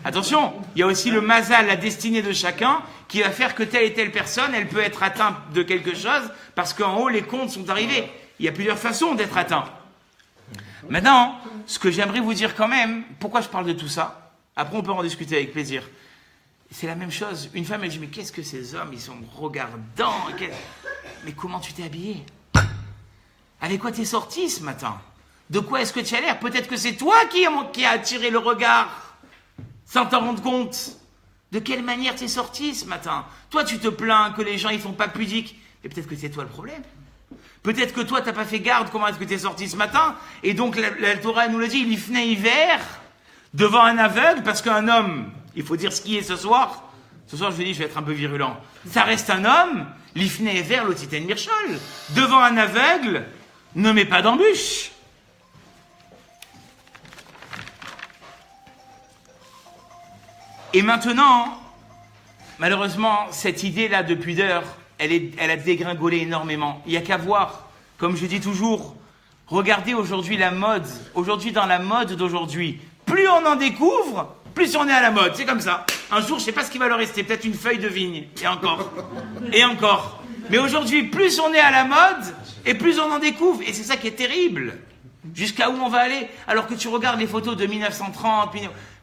Attention, il y a aussi le mazal, la destinée de chacun, qui va faire que telle et telle personne, elle peut être atteinte de quelque chose, parce qu'en haut, les comptes sont arrivés. Il y a plusieurs façons d'être atteint. Maintenant, ce que j'aimerais vous dire quand même, pourquoi je parle de tout ça? Après, on peut en discuter avec plaisir. C'est la même chose. Une femme, elle dit, mais qu'est-ce que ces hommes, ils sont regardants. Mais comment tu t'es habillé? Avec quoi t'es sorti ce matin? De quoi est-ce que tu as l'air? Peut-être que c'est toi qui a attiré le regard, sans t'en rendre compte. De quelle manière t'es sorti ce matin? Toi, tu te plains que les gens, ils sont pas pudiques. Mais peut-être que c'est toi le problème. Peut-être que toi, t'as pas fait garde comment est-ce que t'es sorti ce matin. Et donc, la Torah nous le dit, il y fnei hiver devant un aveugle, parce qu'un homme, il faut dire ce qui est ce soir. Ce soir, je vous dis, je vais être un peu virulent. Ça reste un homme, l'ifnei hiver, l'otiten mirchol. Devant un aveugle, ne mets pas d'embûche. Et maintenant, malheureusement, cette idée-là de pudeur, elle a dégringolé énormément. Il n'y a qu'à voir, comme je dis toujours, regardez aujourd'hui la mode, aujourd'hui dans la mode d'aujourd'hui, plus on en découvre, plus on est à la mode, c'est comme ça. Un jour, je ne sais pas ce qui va leur rester, peut-être une feuille de vigne, et encore, et encore. Mais aujourd'hui, plus on est à la mode, et plus on en découvre, et c'est ça qui est terrible. Jusqu'à où on va aller? Alors que tu regardes les photos de 1930,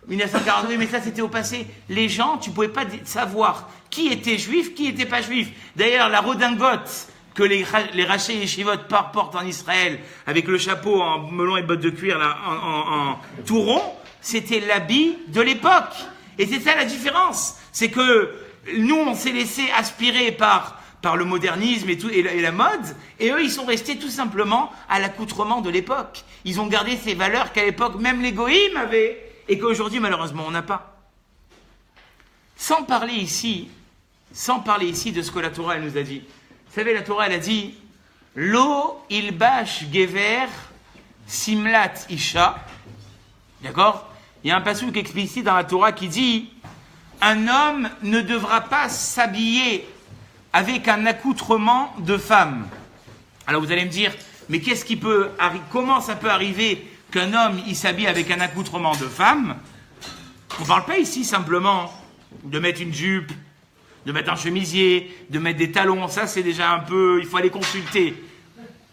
1942, mais ça c'était au passé. Les gens, tu pouvais pas savoir qui était juif, qui était pas juif. D'ailleurs, la redingote que les rachés et yeshivot portent en Israël, avec le chapeau en melon et bottes de cuir là, en tout rond, c'était l'habit de l'époque. Et c'est ça la différence. C'est que nous, on s'est laissé aspirer par le modernisme et la mode, et eux, ils sont restés tout simplement à l'accoutrement de l'époque. Ils ont gardé ces valeurs qu'à l'époque, même les goïms avaient, et qu'aujourd'hui, malheureusement, on n'a pas. Sans parler ici de ce que la Torah, elle nous a dit. Vous savez, la Torah, elle a dit « Lo ilbash gever simlat isha ». D'accord? Il y a un passage explicite dans la Torah qui dit « Un homme ne devra pas s'habiller avec un accoutrement de femme ». Alors vous allez me dire « Mais comment ça peut arriver qu'un homme il s'habille avec un accoutrement de femme ?» On ne parle pas ici simplement de mettre une jupe, de mettre un chemisier, de mettre des talons. Ça, c'est déjà un peu... Il faut aller consulter.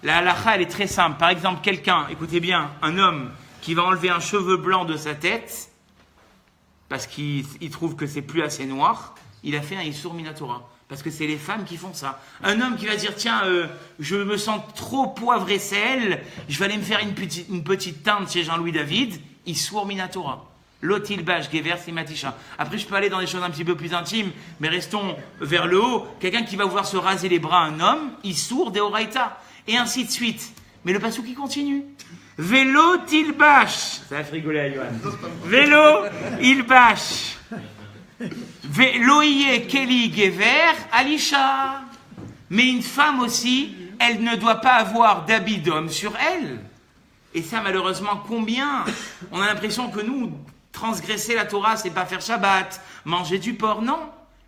La halakha, elle est très simple. Par exemple, quelqu'un, écoutez bien, un homme qui va enlever un cheveu blanc de sa tête parce qu'il trouve que c'est plus assez noir, il a fait un Issour Minatora. Parce que c'est les femmes qui font ça. Un homme qui va dire, tiens, je me sens trop poivre et sel, je vais aller me faire une petite teinte chez Jean-Louis David, Issour Minatora. Lotilbash, Gever, Simatisha. Après, je peux aller dans des choses un petit peu plus intimes, mais restons vers le haut. Quelqu'un qui va vouloir se raser les bras, un homme, Issour Deoraita. Et ainsi de suite. Mais le passou qui continue. Vélo Tilbash. Ça va rigoler à Yohan. Vélo Ilbash. Ve'loïe Keli Gever Alisha. Mais une femme aussi, elle ne doit pas avoir d'habit d'homme sur elle. Et ça, malheureusement, combien? On a l'impression que nous, transgresser la Torah, c'est pas faire Shabbat, manger du porc. Non.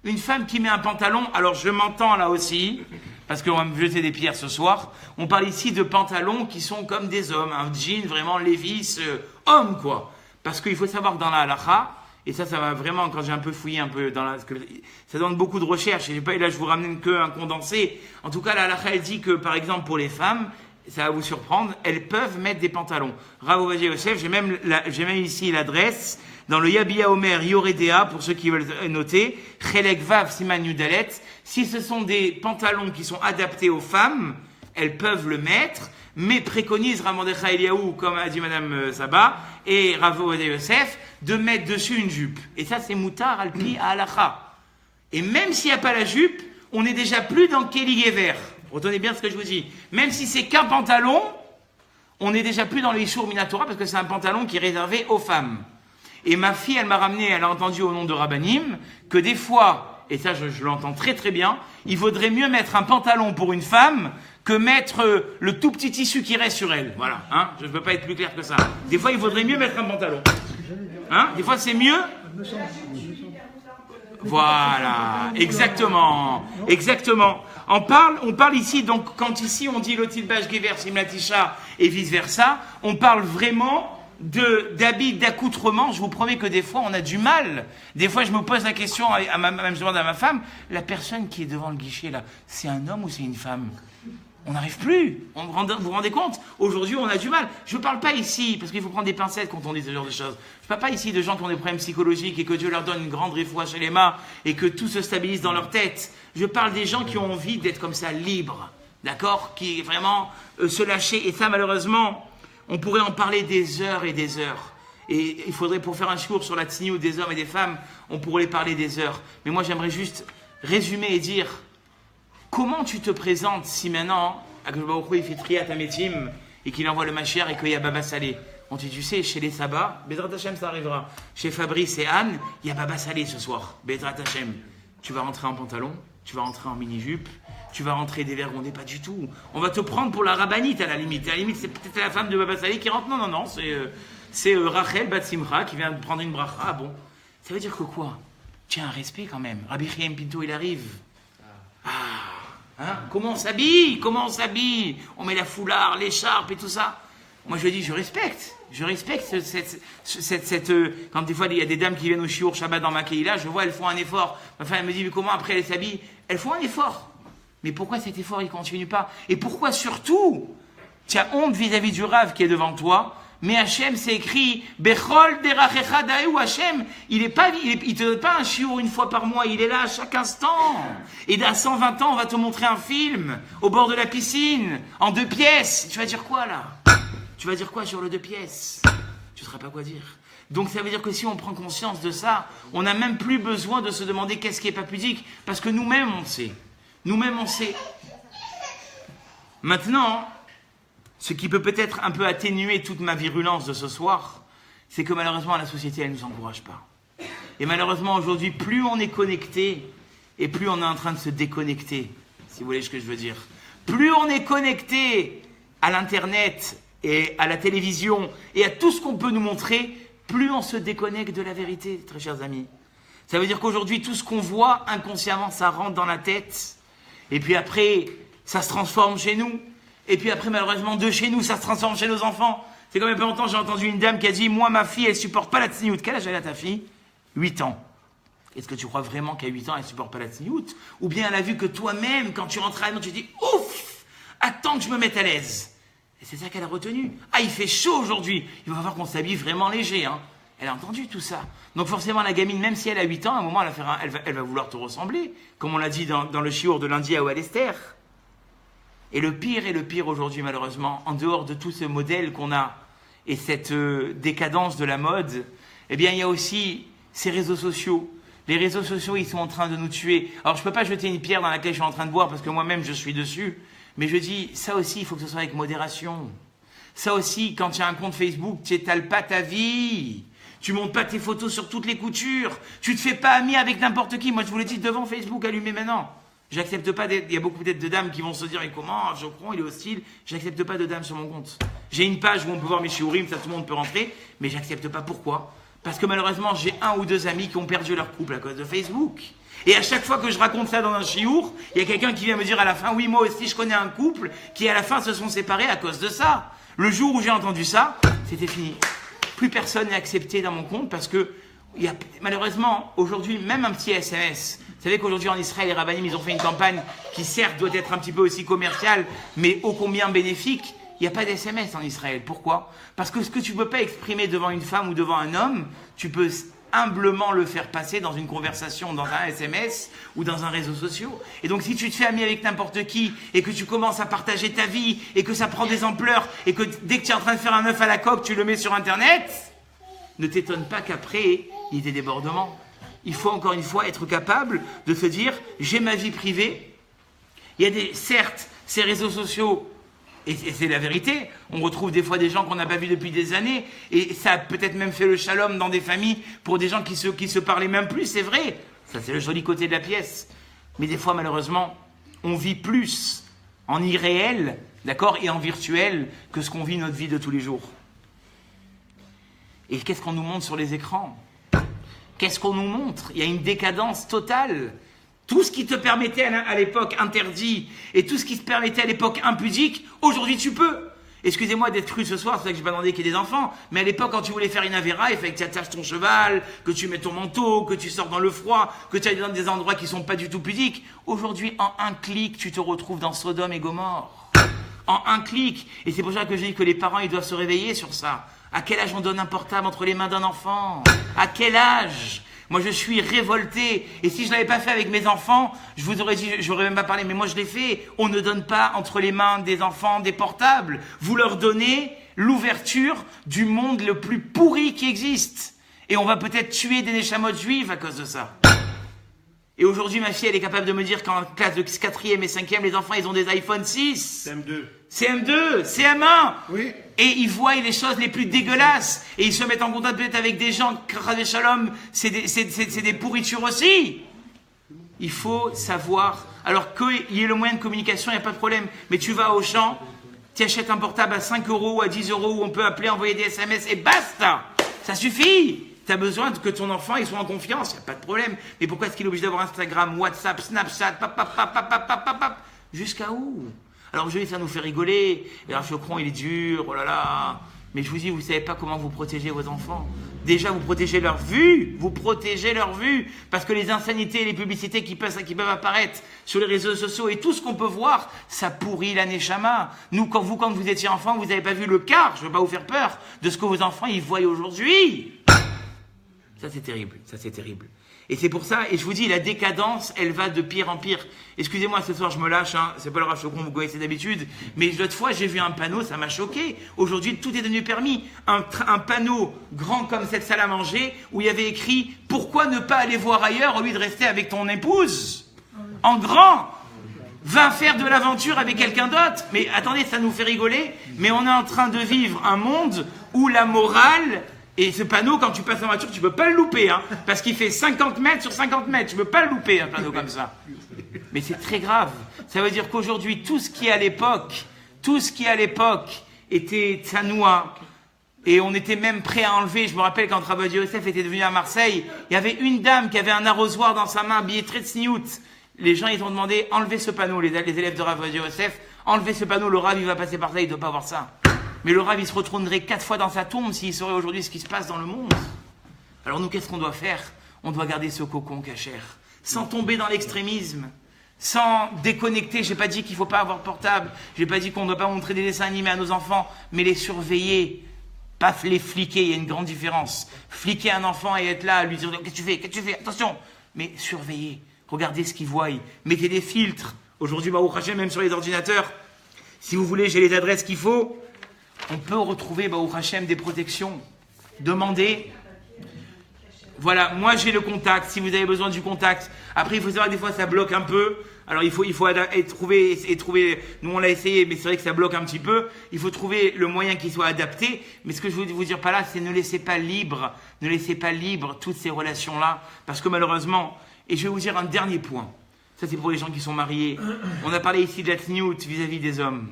Une femme qui met un pantalon, alors je m'entends là aussi, parce qu'on va me jeter des pierres ce soir, on parle ici de pantalons qui sont comme des hommes, un jean vraiment Levi's, homme quoi. Parce qu'il faut savoir que dans la halakha, et ça va vraiment, quand j'ai un peu fouillé un peu dans la... Ça demande beaucoup de recherche, et là je vous ramène qu'un condensé. En tout cas, la halakha, elle dit que, par exemple, pour les femmes, ça va vous surprendre, elles peuvent mettre des pantalons. Rav Ovadia Yosef, j'ai même ici l'adresse, dans le Yabia Omer Yoredea, pour ceux qui veulent noter, Chelek Vav Siman Yudalet, si ce sont des pantalons qui sont adaptés aux femmes, elles peuvent le mettre, mais préconise Rav Mordechai Eliaou, comme a dit Madame Saba, et Rav Ovadia Yosef, de mettre dessus une jupe. Et ça, c'est Moutar Alpi à Halacha. Et même s'il n'y a pas la jupe, on n'est déjà plus dans Keli Gever. Retenez bien ce que je vous dis. Même si c'est qu'un pantalon, on n'est déjà plus dans les Ishur Minatora, parce que c'est un pantalon qui est réservé aux femmes. Et ma fille, elle m'a ramené, elle a entendu au nom de Rabbanim, que des fois, et ça je l'entends très très bien, il vaudrait mieux mettre un pantalon pour une femme que mettre le tout petit tissu qui reste sur elle. Voilà, hein, je ne peux pas être plus clair que ça. Des fois, il vaudrait mieux mettre un pantalon. Hein, des fois, c'est mieux. Voilà, exactement, exactement. On parle ici, donc quand ici on dit Lotilbash Gever Simlatisha et vice versa, on parle vraiment d'habits, d'accoutrements. Je vous promets que des fois on a du mal. Des fois je me pose la question, je demande à ma femme, la personne qui est devant le guichet là, c'est un homme ou c'est une femme? On n'arrive plus. Vous vous rendez compte? Aujourd'hui, on a du mal. Je ne parle pas ici, parce qu'il faut prendre des pincettes quand on dit ce genre de choses. Je ne parle pas ici de gens qui ont des problèmes psychologiques et que Dieu leur donne une grande réfoua chez les mains et que tout se stabilise dans leur tête. Je parle des gens qui ont envie d'être comme ça, libres. D'accord? Qui vraiment se lâcher. Et ça, malheureusement, on pourrait en parler des heures et des heures. Et il faudrait, pour faire un cours sur la tsniout des hommes et des femmes, on pourrait parler des heures. Mais moi, j'aimerais juste résumer et dire... Comment tu te présentes si maintenant, Akadosh Baruch Hu, il fait Triat Ametim et qu'il envoie le Mashiach et qu'il y a Baba Salé? On dit, tu sais, chez les Sabas, Bezrat Hashem, ça arrivera. Chez Fabrice et Anne, il y a Baba Salé ce soir. Bezrat Hashem. Tu vas rentrer en pantalon, tu vas rentrer en mini-jupe, tu vas rentrer dévergondé, pas du tout. On va te prendre pour la rabbinite à la limite. À la limite, c'est peut-être la femme de Baba Salé qui rentre. Non, c'est Rachel Bat Simcha qui vient de prendre une bracha. Ah bon. Ça veut dire que quoi? Tiens, un respect quand même. Rabbi Chaim Pinto, il arrive. Hein? Comment on s'habille? On met la foulard, l'écharpe et tout ça. Moi je dis, je respecte quand des fois il y a des dames qui viennent au shiur Shabbat dans ma keïla, je vois elles font un effort. Ma femme elle me dit, mais comment après elles s'habillent? Elles font un effort. Mais pourquoi cet effort il continue pas? Et pourquoi surtout tu as honte vis-à-vis du Rav qui est devant toi? Mais Hachem, c'est écrit, Bechol derachecha daeu, Hachem, il te donne pas un shiur une fois par mois, il est là à chaque instant. Et à 120 ans, on va te montrer un film, au bord de la piscine, en 2 pièces. Tu vas dire quoi, là? Tu vas dire quoi sur le 2 pièces? Tu ne sauras pas quoi dire. Donc ça veut dire que si on prend conscience de ça, on n'a même plus besoin de se demander qu'est-ce qui est pas pudique, parce que nous-mêmes, on sait. Nous-mêmes, on sait. Maintenant, ce qui peut peut-être un peu atténuer toute ma virulence de ce soir, c'est que malheureusement la société, elle ne nous encourage pas. Et malheureusement aujourd'hui, plus on est connecté, et plus on est en train de se déconnecter, si vous voyez ce que je veux dire. Plus on est connecté à l'internet et à la télévision et à tout ce qu'on peut nous montrer, plus on se déconnecte de la vérité, très chers amis. Ça veut dire qu'aujourd'hui, tout ce qu'on voit inconsciemment, ça rentre dans la tête, et puis après, ça se transforme chez nous. Et puis après, malheureusement, de chez nous, ça se transforme chez nos enfants. C'est comme il y a pas longtemps, j'ai entendu une dame qui a dit, moi, ma fille, elle supporte pas la tsniout. Quel âge elle a ta fille? 8 ans. Est-ce que tu crois vraiment qu'à 8 ans, elle supporte pas la tsniout? Ou bien elle a vu que toi-même, quand tu rentres à la maison, tu dis, ouf, attends que je me mette à l'aise. Et c'est ça qu'elle a retenu. Ah, il fait chaud aujourd'hui. Il va falloir qu'on s'habille vraiment léger, hein. Elle a entendu tout ça. Donc forcément, la gamine, même si elle a 8 ans, à un moment, elle va vouloir te ressembler. Comme on l'a dit dans le shiur de lundi à Esther. Et le pire aujourd'hui, malheureusement, en dehors de tout ce modèle qu'on a et cette décadence de la mode, eh bien, il y a aussi ces réseaux sociaux. Les réseaux sociaux, ils sont en train de nous tuer. Alors, je ne peux pas jeter une pierre dans laquelle je suis en train de boire parce que moi-même, je suis dessus. Mais je dis, ça aussi, il faut que ce soit avec modération. Ça aussi, quand tu as un compte Facebook, tu n'étales pas ta vie. Tu montes pas tes photos sur toutes les coutures. Tu te fais pas ami avec n'importe qui. Moi, je vous l'ai dit devant Facebook, allumez maintenant. J'accepte pas il y a beaucoup peut-être de dames qui vont se dire, et comment, Geoffroy, il est hostile. J'accepte pas de dames sur mon compte. J'ai une page où on peut voir mes shiurim, ça tout le monde peut rentrer, mais j'accepte pas. Pourquoi? Parce que malheureusement, j'ai 1 ou 2 amis qui ont perdu leur couple à cause de Facebook. Et à chaque fois que je raconte ça dans un chiour, il y a quelqu'un qui vient me dire à la fin, oui, moi aussi, je connais un couple qui à la fin se sont séparés à cause de ça. Le jour où j'ai entendu ça, c'était fini. Plus personne n'est accepté dans mon compte parce que malheureusement, aujourd'hui, même un petit SMS. Vous savez qu'aujourd'hui en Israël, les rabbinim, ils ont fait une campagne qui certes doit être un petit peu aussi commerciale, mais ô combien bénéfique. Il n'y a pas d'SMS en Israël. Pourquoi? Parce que ce que tu ne peux pas exprimer devant une femme ou devant un homme, tu peux humblement le faire passer dans une conversation, dans un SMS ou dans un réseau social. Et donc si tu te fais ami avec n'importe qui et que tu commences à partager ta vie et que ça prend des ampleurs et que dès que tu es en train de faire un œuf à la coque, tu le mets sur Internet, ne t'étonne pas qu'après, il y ait des débordements. Il faut encore une fois être capable de se dire, j'ai ma vie privée. Il y a certes, ces réseaux sociaux, et c'est la vérité, on retrouve des fois des gens qu'on n'a pas vus depuis des années, et ça a peut-être même fait le shalom dans des familles pour des gens qui se parlaient même plus, c'est vrai. Ça, c'est le joli côté de la pièce. Mais des fois, malheureusement, on vit plus en irréel, d'accord, et en virtuel que ce qu'on vit notre vie de tous les jours. Et qu'est-ce qu'on nous montre sur les écrans? Qu'est-ce qu'on nous montre? Il y a une décadence totale. Tout ce qui te permettait à l'époque interdit et tout ce qui te permettait à l'époque impudique, aujourd'hui tu peux. Excusez-moi d'être cru ce soir, c'est vrai que je n'ai pas demandé qu'il y ait des enfants, mais à l'époque quand tu voulais faire une avéra, il fallait que tu attaches ton cheval, que tu mets ton manteau, que tu sors dans le froid, que tu ailles dans des endroits qui ne sont pas du tout pudiques. Aujourd'hui, en un clic, tu te retrouves dans Sodome et Gomorrhe. En un clic. Et c'est pour ça que je dis que les parents, ils doivent se réveiller sur ça. À quel âge on donne un portable entre les mains d'un enfant? À quel âge? Moi, je suis révolté. Et si je ne l'avais pas fait avec mes enfants, je vous aurais dit, je n'aurais même pas parlé, mais moi, je l'ai fait. On ne donne pas entre les mains des enfants des portables. Vous leur donnez l'ouverture du monde le plus pourri qui existe. Et on va peut-être tuer des neshamot juives à cause de ça. Et aujourd'hui, ma fille, elle est capable de me dire qu'en classe de 4e et 5e, les enfants, ils ont des iPhone 6. CM2. CM2, CM1. Oui. Et ils voient les choses les plus dégueulasses. Et ils se mettent en contact peut-être avec des gens, Khavé Shalom, c'est des pourritures aussi. Il faut savoir. Alors qu'il y ait le moyen de communication, il n'y a pas de problème. Mais tu vas au champ, tu achètes un portable à 5 euros ou à 10 euros où on peut appeler, envoyer des SMS et basta. Ça suffit. Tu as besoin que ton enfant il soit en confiance, il n'y a pas de problème. Mais pourquoi est-ce qu'il est obligé d'avoir Instagram, WhatsApp, Snapchat, jusqu'à où? Alors aujourd'hui, ça nous fait rigoler. Et alors, Chocron, il est dur, oh là là. Mais je vous dis, vous ne savez pas comment vous protégez vos enfants. Déjà, vous protégez leur vue. Vous protégez leur vue. Parce que les insanités et les publicités qui peuvent apparaître sur les réseaux sociaux et tout ce qu'on peut voir, ça pourrit la neshama. Nous, quand vous étiez enfant, vous n'avez pas vu le quart, je ne veux pas vous faire peur, de ce que vos enfants, ils voient aujourd'hui. Ça, c'est terrible. Ça, c'est terrible. Et c'est pour ça, et je vous dis, la décadence, elle va de pire en pire. Excusez-moi, ce soir, je me lâche, hein. C'est pas le Rav Chocron, vous connaissez d'habitude. Mais l'autre fois, j'ai vu un panneau, ça m'a choqué. Aujourd'hui, tout est devenu permis. Un panneau grand comme cette salle à manger, où il y avait écrit « Pourquoi ne pas aller voir ailleurs au lieu de rester avec ton épouse ?» En grand. Va faire de l'aventure avec quelqu'un d'autre. Mais attendez, ça nous fait rigoler. Mais on est en train de vivre un monde où la morale... Et ce panneau, quand tu passes en voiture, tu ne peux pas le louper, hein, parce qu'il fait 50 mètres sur 50 mètres. Tu ne peux pas le louper, un panneau comme ça. Mais c'est très grave. Ça veut dire qu'aujourd'hui, tout ce qui à l'époque était tsanoua, et on était même prêt à enlever. Je me rappelle quand Rabbi Yosef était devenu à Marseille, il y avait une dame qui avait un arrosoir dans sa main, habillée très tsniout. Les gens, ils ont demandé, enlevez ce panneau, les élèves de Rabbi Yosef, enlevez ce panneau, le Rav, il va passer par là, il ne doit pas voir ça. Mais le Rav, il se retournerait 4 fois dans sa tombe s'il saurait aujourd'hui ce qui se passe dans le monde. Alors nous, qu'est-ce qu'on doit faire? On doit garder ce cocon cachère, sans tomber dans l'extrémisme, sans déconnecter. J'ai pas dit qu'il ne faut pas avoir de portable, j'ai pas dit qu'on ne doit pas montrer des dessins animés à nos enfants, mais les surveiller, pas les fliquer, il y a une grande différence. Fliquer un enfant et être là, lui dire « Qu'est-ce que tu fais? Attention !» Mais surveiller, regardez ce qu'ils voient, mettez des filtres. Aujourd'hui, Baruch Hashem, même sur les ordinateurs, si vous voulez, j'ai les adresses qu'il faut. On peut retrouver, Baruch Hashem, des protections. Demandez. Voilà, moi j'ai le contact, si vous avez besoin du contact. Après, il faut savoir que des fois ça bloque un peu. Alors il faut trouver, nous on l'a essayé, mais c'est vrai que ça bloque un petit peu. Il faut trouver le moyen qui soit adapté. Mais ce que je veux vous dire par là, c'est ne laissez pas libre toutes ces relations-là. Parce que malheureusement, et je vais vous dire un dernier point. Ça c'est pour les gens qui sont mariés. On a parlé ici de la tsniout vis-à-vis des hommes.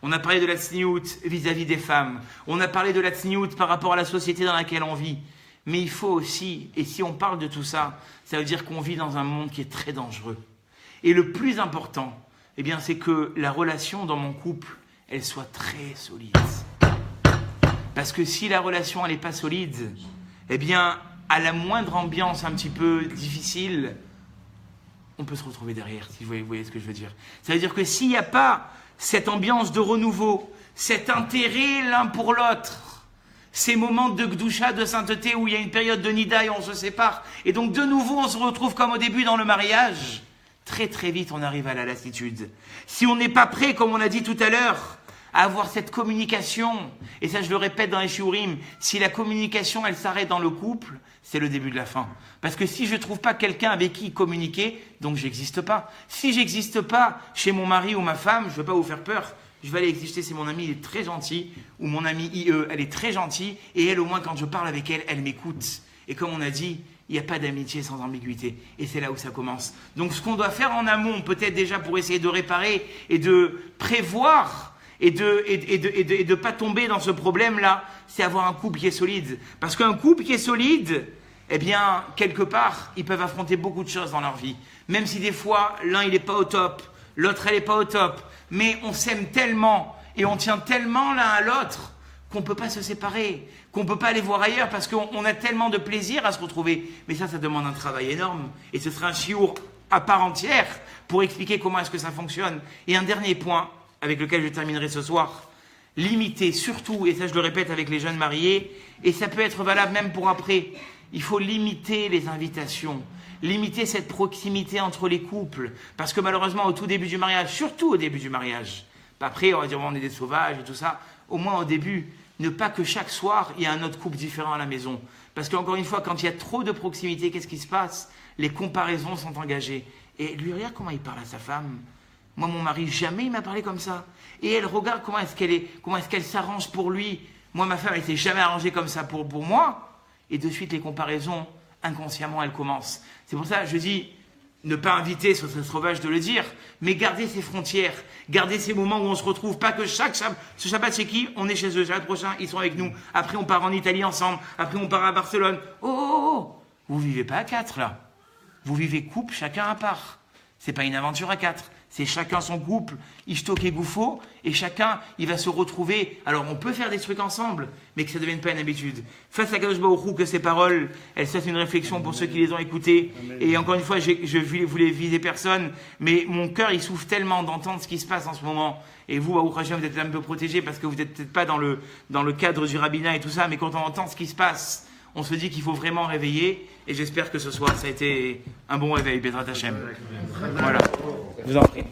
On a parlé de la tsniout vis-à-vis des femmes. On a parlé de la tsniout par rapport à la société dans laquelle on vit. Mais il faut aussi, et si on parle de tout ça, ça veut dire qu'on vit dans un monde qui est très dangereux. Et le plus important, eh bien, c'est que la relation dans mon couple, elle soit très solide. Parce que si la relation, elle n'est pas solide, eh bien, à la moindre ambiance un petit peu difficile, on peut se retrouver derrière, si vous voyez ce que je veux dire. Ça veut dire que s'il n'y a pas cette ambiance de renouveau, cet intérêt l'un pour l'autre, ces moments de gdoucha, de sainteté, où il y a une période de nida et on se sépare, et donc de nouveau on se retrouve comme au début dans le mariage, très très vite on arrive à la lassitude. Si on n'est pas prêt, comme on a dit tout à l'heure, à avoir cette communication, et ça je le répète dans les shiurim, si la communication elle s'arrête dans le couple, c'est le début de la fin. Parce que si je ne trouve pas quelqu'un avec qui communiquer, donc j'existe pas. Si j'existe pas chez mon mari ou ma femme, je ne veux pas vous faire peur, je vais aller exister, c'est mon ami, il est très gentil, ou mon amie IE, elle est très gentille, et elle au moins quand je parle avec elle, elle m'écoute. Et comme on a dit, il n'y a pas d'amitié sans ambiguïté. Et c'est là où ça commence. Donc ce qu'on doit faire en amont, peut-être déjà pour essayer de réparer et de prévoir et de pas tomber dans ce problème-là, c'est avoir un couple qui est solide. Parce qu'un couple qui est solide, eh bien, quelque part, ils peuvent affronter beaucoup de choses dans leur vie. Même si des fois, l'un il n'est pas au top, l'autre elle n'est pas au top. Mais on s'aime tellement et on tient tellement l'un à l'autre qu'on ne peut pas se séparer, qu'on ne peut pas aller voir ailleurs parce qu'on a tellement de plaisir à se retrouver. Mais ça demande un travail énorme. Et ce sera un chiour à part entière pour expliquer comment est-ce que ça fonctionne. Et un dernier point avec lequel je terminerai ce soir, limiter surtout, et ça je le répète avec les jeunes mariés, et ça peut être valable même pour après, il faut limiter les invitations, limiter cette proximité entre les couples, parce que malheureusement au tout début du mariage, surtout au début du mariage, après on va dire on est des sauvages et tout ça, au moins au début, ne pas que chaque soir il y a un autre couple différent à la maison, parce qu'encore une fois quand il y a trop de proximité, qu'est-ce qui se passe? Les comparaisons sont engagées, et lui regarde comment il parle à sa femme. Moi, mon mari, jamais il m'a parlé comme ça. Et elle regarde comment est-ce qu'elle s'arrange pour lui. Moi, ma femme, elle s'est jamais arrangée comme ça pour moi. Et de suite, les comparaisons, inconsciemment, elles commencent. C'est pour ça que je dis, ne pas inviter, ce serait sauvage de le dire, mais garder ces frontières, garder ces moments où on se retrouve. Pas que ce Shabbat chez qui, on est chez eux, Shabbat prochain, ils sont avec nous. Après, on part en Italie ensemble. Après, on part à Barcelone. Oh, vous vivez pas à 4, là. Vous vivez couple, chacun à part. C'est pas une aventure à 4. C'est chacun son couple, Ishtok et Goufo, et chacun, il va se retrouver. Alors, on peut faire des trucs ensemble, mais que ça ne devienne pas une habitude. Face à Kadosh Baruch Hu, que ces paroles, elles sont une réflexion pour ceux qui les ont écoutées. Et encore une fois, je voulais viser personne, mais mon cœur, il souffre tellement d'entendre ce qui se passe en ce moment. Et vous, Baruch Hashem, vous êtes un peu protégés parce que vous n'êtes peut-être pas dans le cadre du rabbinat et tout ça, mais quand on entend ce qui se passe, on se dit qu'il faut vraiment réveiller. Et j'espère que ce soir, ça a été un bon réveil, Bezrat Hashem. Voilà. Je vous en prie.